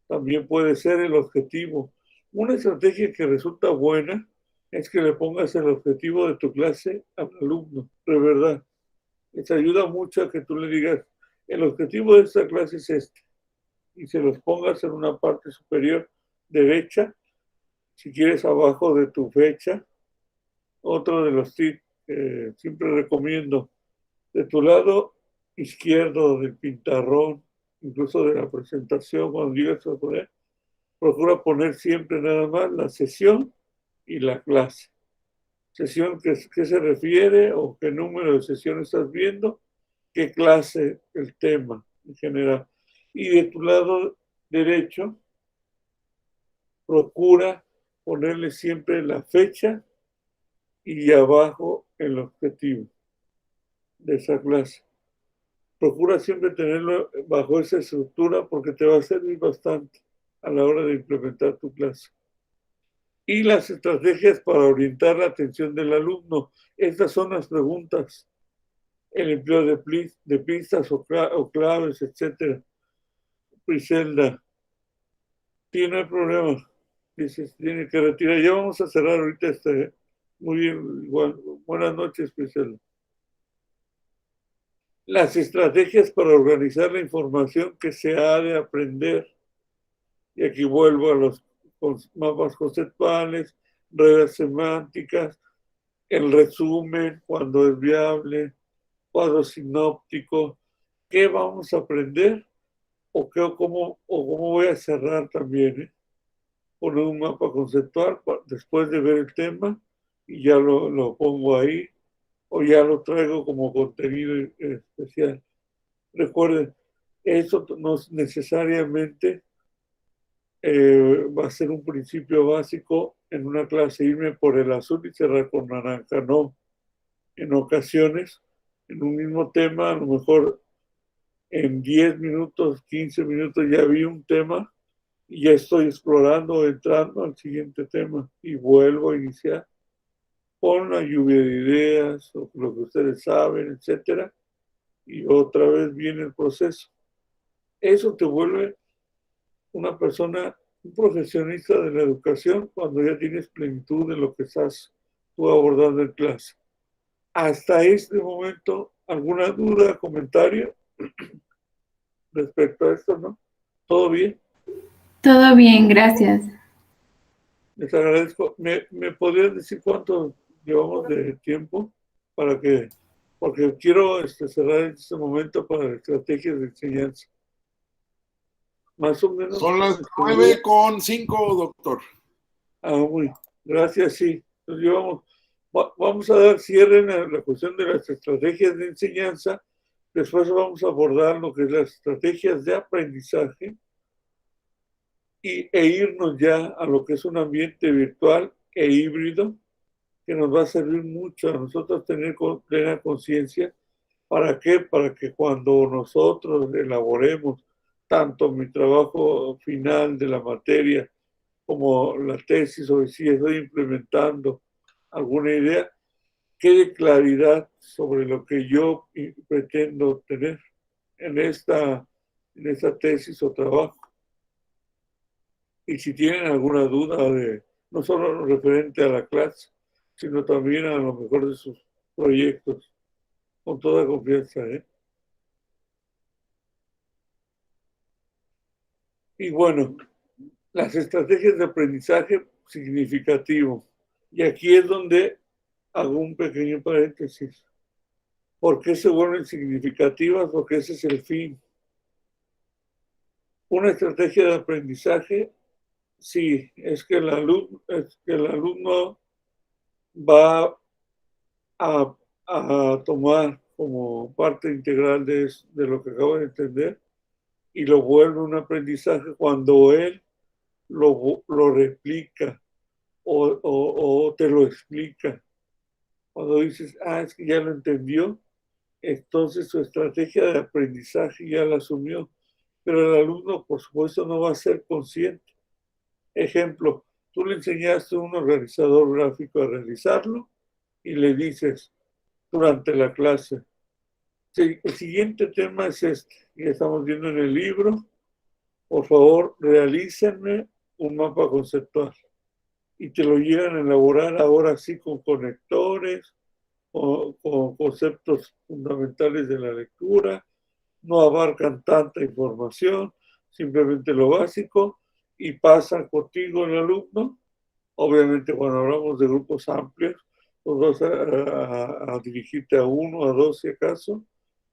También puede ser el objetivo. Una estrategia que resulta buena es que le pongas el objetivo de tu clase al alumno, de verdad. Les ayuda mucho a que tú le digas, el objetivo de esta clase es este, y se los pongas en una parte superior derecha, si quieres abajo de tu fecha. Otro de los tips que siempre recomiendo, de tu lado izquierdo del pintarrón, incluso de la presentación, cuando llegas a poner, procura poner siempre nada más la sesión y la clase. Sesión, ¿qué se refiere o qué número de sesión estás viendo? ¿Qué clase? El tema en general. Y de tu lado derecho, procura ponerle siempre la fecha y abajo el objetivo de esa clase. Procura siempre tenerlo bajo esa estructura porque te va a servir bastante a la hora de implementar tu clase. Y las estrategias para orientar la atención del alumno. Estas son las preguntas. El empleo de pistas o claves, etc. Priselda, tiene problema. Dices, tiene que retirar. Ya vamos a cerrar ahorita este. Muy bien, igual. Buenas noches, Priselda. Las estrategias para organizar la información que se ha de aprender. Y aquí vuelvo a los mapas conceptuales, redes semánticas, el resumen, cuando es viable, cuadro sinóptico. ¿Qué vamos a aprender? ¿Cómo voy a cerrar también? Poner un mapa conceptual después de ver el tema y ya lo pongo ahí, o ya lo traigo como contenido especial. Recuerden, eso no necesariamente va a ser un principio básico en una clase, irme por el azul y cerrar con naranja. No, en ocasiones, en un mismo tema, a lo mejor en 10 minutos, 15 minutos ya vi un tema y ya estoy explorando, entrando al siguiente tema y vuelvo a iniciar con la lluvia de ideas, o lo que ustedes saben, etcétera, y otra vez viene el proceso. Eso te vuelve una persona, un profesionista de la educación cuando ya tienes plenitud de lo que estás tú abordando en clase. Hasta este momento, ¿alguna duda, comentario respecto a esto, no? ¿Todo bien? Todo bien, gracias. Les agradezco. ¿Me podrían decir cuánto llevamos de tiempo para que porque quiero cerrar en este momento para estrategias de enseñanza. Más o menos. Son las 9:05, doctor. Muy, gracias, sí. Entonces, vamos a dar cierre en la cuestión de las estrategias de enseñanza. Después vamos a abordar lo que es las estrategias de aprendizaje e irnos ya a lo que es un ambiente virtual e híbrido, que nos va a servir mucho a nosotros tener plena conciencia. ¿Para qué? Para que cuando nosotros elaboremos tanto mi trabajo final de la materia como la tesis, o si estoy implementando alguna idea, quede claridad sobre lo que yo pretendo tener en esta tesis o trabajo. Y si tienen alguna duda no solo referente a la clase, sino también a lo mejor de sus proyectos, con toda confianza, ¿eh? Y bueno, las estrategias de aprendizaje significativo. Y aquí es donde hago un pequeño paréntesis. ¿Por qué se vuelven significativas? Porque ese es el fin. Una estrategia de aprendizaje, sí, es que el alumno va a tomar como parte integral de lo que acaba de entender y lo vuelve un aprendizaje cuando él lo replica o te lo explica. Cuando dices, es que ya lo entendió, entonces su estrategia de aprendizaje ya la asumió. Pero el alumno, por supuesto, no va a ser consciente. Ejemplo, tú le enseñaste a un organizador gráfico a realizarlo y le dices durante la clase, sí, el siguiente tema es este, y estamos viendo en el libro, por favor, realícenme un mapa conceptual. Y te lo llegan a elaborar ahora sí con conectores, con conceptos fundamentales de la lectura, no abarcan tanta información, simplemente lo básico, y pasa contigo el alumno. Obviamente cuando hablamos de grupos amplios, pues vas a dirigirte a uno, a dos si acaso,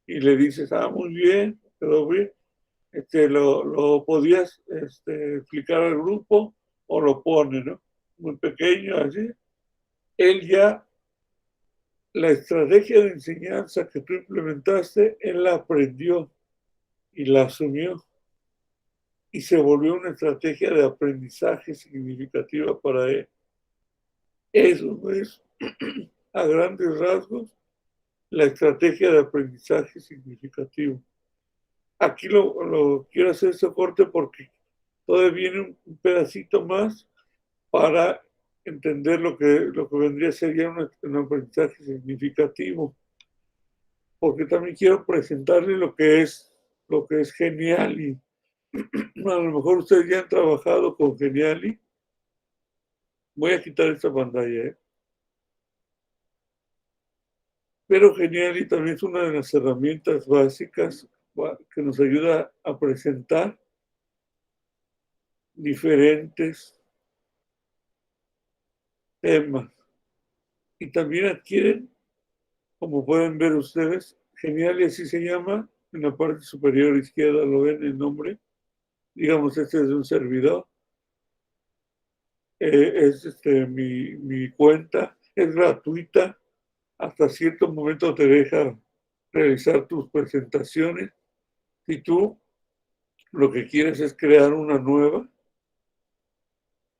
y le dices, muy bien, quedó bien, lo podías explicar al grupo, o lo pone, ¿no? Muy pequeño, así. Él ya, la estrategia de enseñanza que tú implementaste, él la aprendió y la asumió. Y se volvió una estrategia de aprendizaje significativa para él. Eso es, a grandes rasgos, la estrategia de aprendizaje significativo. Aquí lo quiero hacer ese corte porque todavía viene un pedacito más para entender lo que vendría a ser ya un aprendizaje significativo. Porque también quiero presentarle lo que es Geniali. A lo mejor ustedes ya han trabajado con Geniali. Voy a quitar esta pantalla, ¿eh? Pero Geniali también es una de las herramientas básicas que nos ayuda a presentar diferentes temas. Y también adquieren, como pueden ver ustedes, Geniali así se llama, en la parte superior izquierda lo ven el nombre. Digamos, este es de un servidor. Es mi cuenta, es gratuita. Hasta cierto momento te deja realizar tus presentaciones. Si tú lo que quieres es crear una nueva,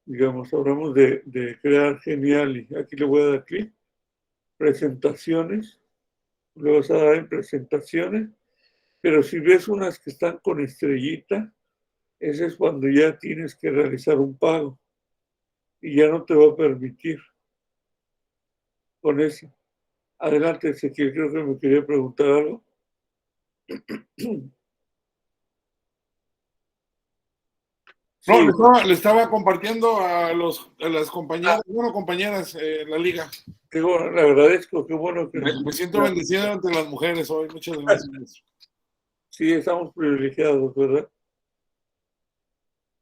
digamos, hablamos de crear Geniali. Aquí le voy a dar clic, presentaciones, le vas a dar en presentaciones, pero si ves unas que están con estrellita, ese es cuando ya tienes que realizar un pago y ya no te va a permitir con eso. Adelante, Ezequiel, creo que me quería preguntar algo. Sí. No, le estaba compartiendo a las compañeras, compañeras en la liga. Qué bueno, le agradezco, qué bueno que... Me siento bendecido ante las mujeres hoy, muchas gracias. Sí, estamos privilegiados, ¿verdad?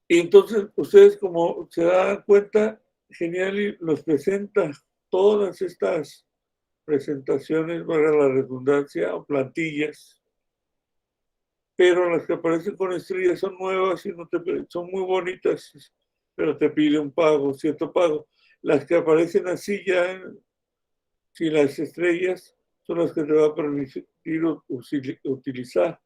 Y entonces, ustedes como se dan cuenta, Geniali los presenta todas estas presentaciones, valga la redundancia, o plantillas, pero las que aparecen con estrellas son nuevas y son muy bonitas, pero te pide un pago, cierto pago. Las que aparecen así ya, sin las estrellas, son las que te va a permitir utilizar,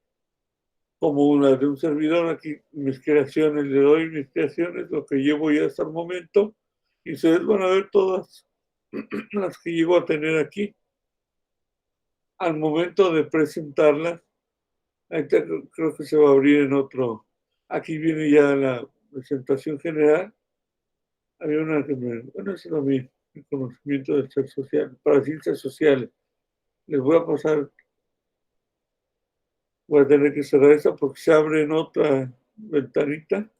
como una de un servidor. Aquí mis creaciones, le doy mis creaciones, lo que llevo ya hasta el momento, y ustedes van a ver todas las que llego a tener aquí. Al momento de presentarlas, creo que se va a abrir en otro. Aquí viene ya la presentación general. Había una que bueno, eso también, el conocimiento del ser social, para ciencias sociales. Les voy a pasar, voy a tener que cerrar esa porque se abre en otra ventanita.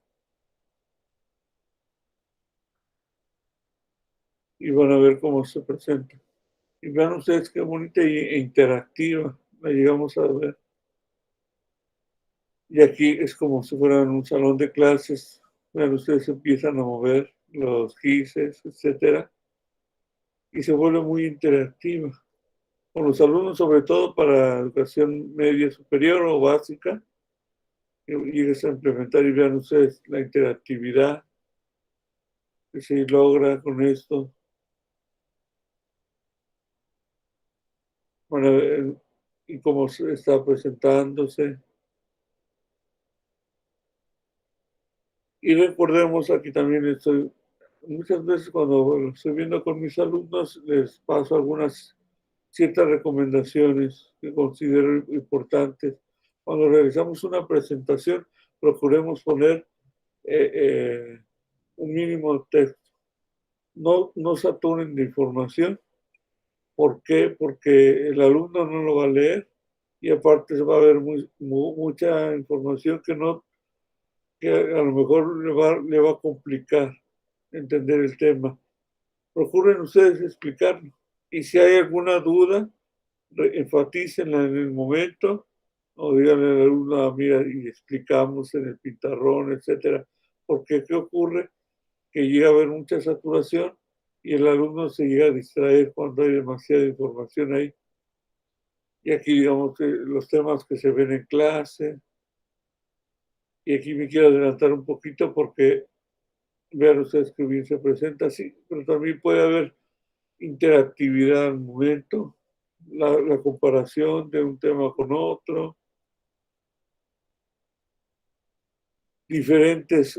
Y van a ver cómo se presenta. Y vean ustedes qué bonita e interactiva la llegamos a ver. Y aquí es como si fuera un salón de clases. Vean ustedes, empiezan a mover los gises, etcétera, y se vuelve muy interactiva. Con los alumnos, sobre todo para educación media superior o básica, que llegues a implementar y vean ustedes la interactividad que se logra con esto. Van a ver y cómo se está presentándose. Y recordemos, aquí también muchas veces cuando lo estoy viendo con mis alumnos, les paso algunas ciertas recomendaciones que considero importantes. Cuando realizamos una presentación, procuremos poner un mínimo de texto. No saturen de información. ¿Por qué? Porque el alumno no lo va a leer y aparte se va a ver mucha información que a lo mejor le va a complicar entender el tema. Procuren ustedes explicarlo. Y si hay alguna duda, enfatícenla en el momento, o díganle al alumno, mira, y explicamos en el pizarrón, etcétera. Porque ¿qué ocurre? Que llega a haber mucha saturación y el alumno se llega a distraer cuando hay demasiada información ahí. Y aquí, digamos, que los temas que se ven en clase. Y aquí me quiero adelantar un poquito porque vean ustedes que bien se presenta, sí, pero también puede haber interactividad al momento, la comparación de un tema con otro, diferentes,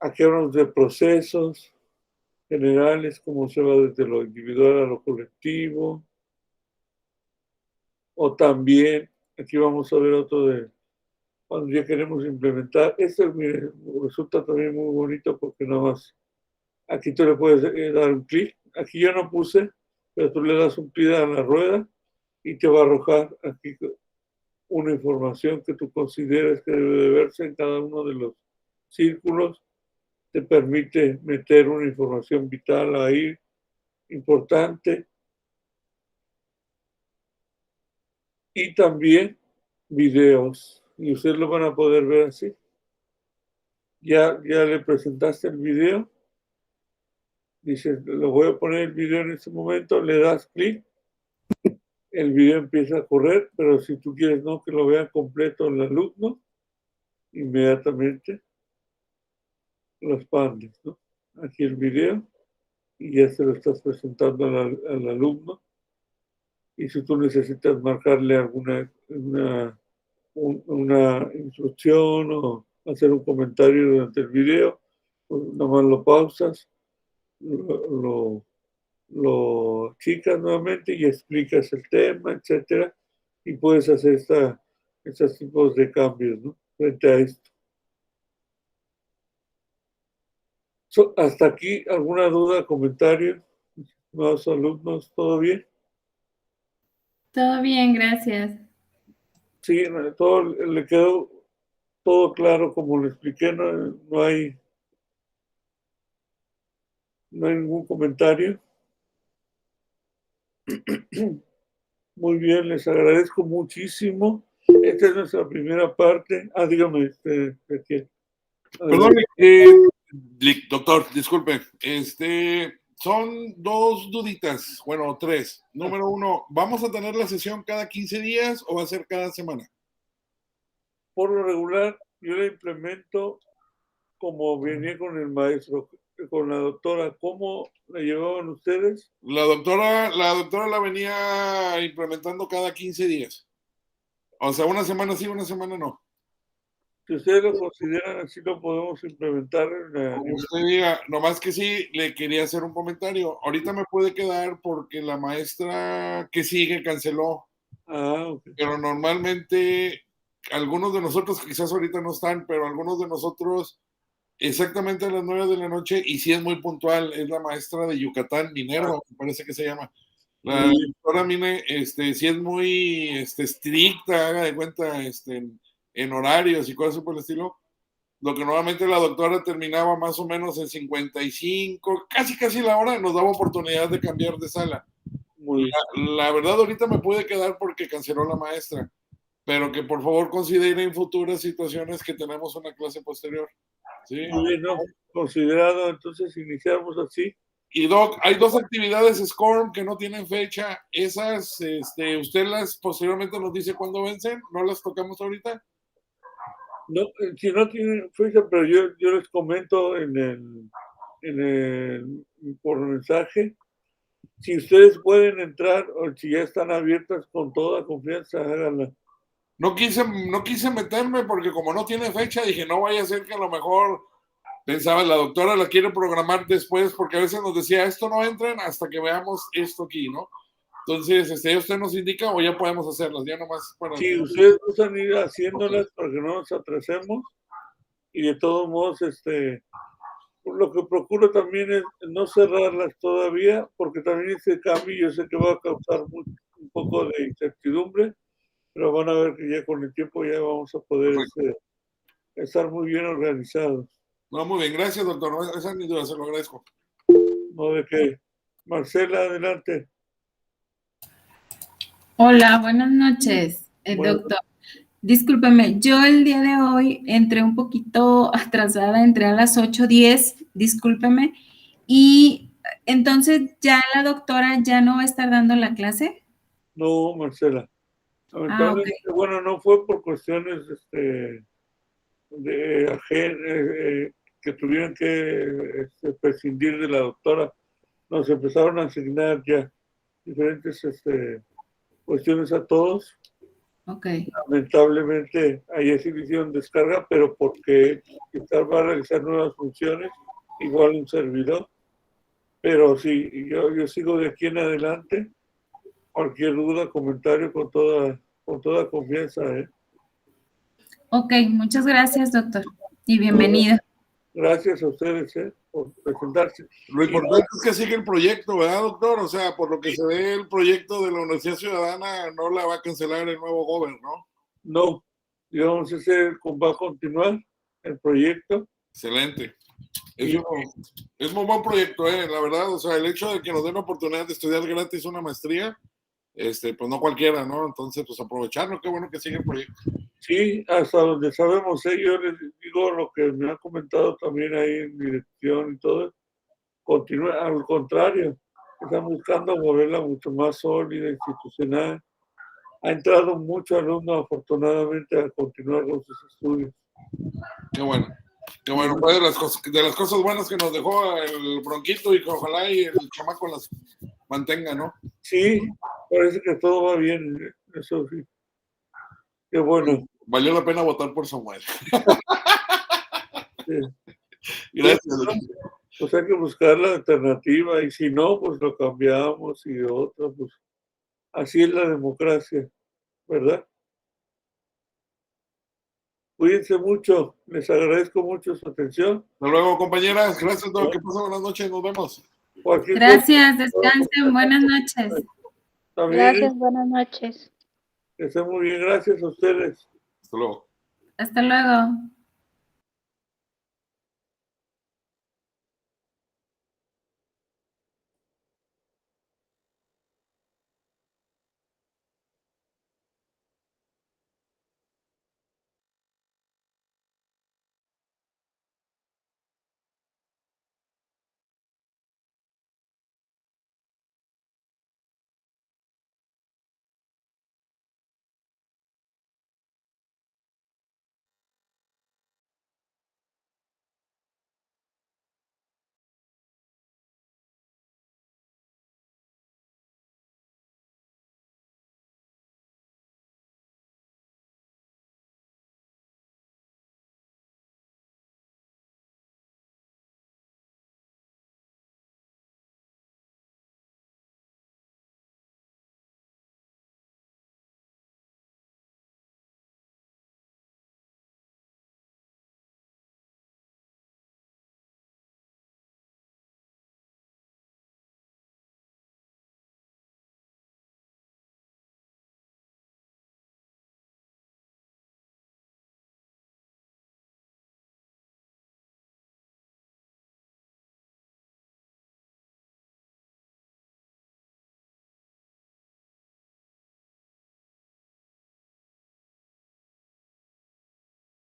aquí hablamos de procesos generales, cómo se va desde lo individual a lo colectivo, o también, aquí vamos a ver otro de cuando ya queremos implementar, mire, resulta también muy bonito porque nada más, aquí tú le puedes dar un clic, aquí yo no puse, pero tú le das un clic a la rueda y te va a arrojar aquí una información que tú consideres que debe de verse en cada uno de los círculos. Te permite meter una información vital ahí, importante. Y también videos. Y ustedes lo van a poder ver así. Ya le presentaste el video. Dices, lo voy a poner el video en este momento. Le das clic. El video empieza a correr. Pero si tú quieres no que lo vea completo el alumno, inmediatamente lo expandes, ¿no? Aquí el video. Y ya se lo estás presentando al alumno. Y si tú necesitas marcarle una instrucción o hacer un comentario durante el video, pues nomás lo pausas, lo chicas nuevamente y explicas el tema, etcétera, y puedes hacer estos tipos de cambios, ¿no? Frente a esto. Hasta aquí, ¿alguna duda, comentario? ¿Nuevos alumnos? ¿Todo bien? Todo bien, gracias. Sí, le quedó todo claro como le expliqué, no hay ningún comentario. Muy bien, les agradezco muchísimo. Esta es nuestra primera parte. Dígame, Perdón, doctor, disculpe. son dos duditas, bueno, tres. Número uno, ¿vamos a tener la sesión cada 15 días o va a ser cada semana? Por lo regular, yo la implemento como venía con el maestro, con la doctora. ¿Cómo la llevaban ustedes? La doctora la venía implementando cada 15 días. O sea, una semana sí, una semana no. Si ustedes lo consideran así, lo podemos implementar Como usted diga, nomás que sí, le quería hacer un comentario. Ahorita me puede quedar porque la maestra que sigue canceló. Okay. Pero normalmente algunos de nosotros, quizás ahorita no están, pero algunos de nosotros exactamente a las 9 de la noche, y sí es muy puntual, es la maestra de Yucatán, Minerva, me parece que se llama. La doctora Mine, sí es muy estricta, haga de cuenta, en horarios y cosas por el estilo. Lo que normalmente la doctora terminaba más o menos en 55, casi la hora, nos daba oportunidad de cambiar de sala. La verdad ahorita me puede quedar porque canceló la maestra, pero que por favor considere en futuras situaciones que tenemos una clase posterior. ¿Sí? Muy bien, ¿no? Considerado, entonces iniciamos así. Y Doc, hay dos actividades SCORM que no tienen fecha. Esas, usted las posteriormente nos dice cuándo vencen. ¿No las tocamos ahorita? No, si no tienen fecha, pero yo les comento por mensaje. Si ustedes pueden entrar o si ya están abiertas con toda confianza, háganla. No quise meterme porque como no tiene fecha, dije, no vaya a ser que a lo mejor pensaba, la doctora la quiere programar después, porque a veces nos decía, esto no entran hasta que veamos esto aquí, ¿no? Entonces, usted nos indica o ya podemos hacerlas, ya nomás para... Sí, ustedes gustan ir haciéndolas para que no nos atrasemos y de todos modos, lo que procuro también es no cerrarlas todavía, porque también ese cambio yo sé que va a causar un poco de incertidumbre, pero van a ver que ya con el tiempo ya vamos a poder estar muy bien organizados. No, muy bien, gracias, doctor. Esa es mi duda, se lo agradezco. No, de qué. Marcela, adelante. Hola, buenas noches, doctor. Discúlpeme, yo el día de hoy entré un poquito atrasada, entré a las 8:10, discúlpeme, y entonces ya la doctora ya no va a estar dando la clase. No, Marcela. Lamentablemente, bueno, no fue por cuestiones que tuvieran que prescindir de la doctora. Nos empezaron a asignar ya diferentes cuestiones a todos. Lamentablemente, ahí sí le hicieron descarga, pero porque va a realizar nuevas funciones, igual un servidor. Pero sí, yo sigo de aquí en adelante. Cualquier duda, comentario, con toda confianza. Ok, muchas gracias, doctor, y bienvenido. Gracias a ustedes por presentarse. Lo importante es que siga el proyecto, ¿verdad, doctor? O sea, por lo que se ve, el proyecto de la Universidad Ciudadana no la va a cancelar el nuevo gobierno, ¿no? No, digamos, va a continuar el proyecto. Excelente. Es un buen proyecto, la verdad. O sea, el hecho de que nos den la oportunidad de estudiar gratis una maestría, pues no cualquiera, ¿no? Entonces, pues aprovecharlo, qué bueno que sigue el proyecto. Sí, hasta donde sabemos, yo les digo lo que me han comentado también ahí en dirección y todo, continúa, al contrario, están buscando volverla mucho más sólida, institucional. Ha entrado mucho alumno, afortunadamente, a continuar con sus estudios. Qué bueno. Qué bueno, fue de las cosas buenas que nos dejó el bronquito y que ojalá y el chamaco las mantenga, ¿no? Sí, parece que todo va bien, eso sí. Qué bueno. Valió la pena votar por Samuel. Sí. Gracias. Pues hay que buscar la alternativa y si no, pues lo cambiamos y otra, pues así es la democracia, ¿verdad? Cuídense mucho, les agradezco mucho su atención. Hasta luego, compañeras. Gracias, Doc. Que pasen buenas noches, nos vemos. Gracias, descansen, buenas noches. Gracias, buenas noches. Que estén muy bien, gracias a ustedes. Hasta luego. Hasta luego.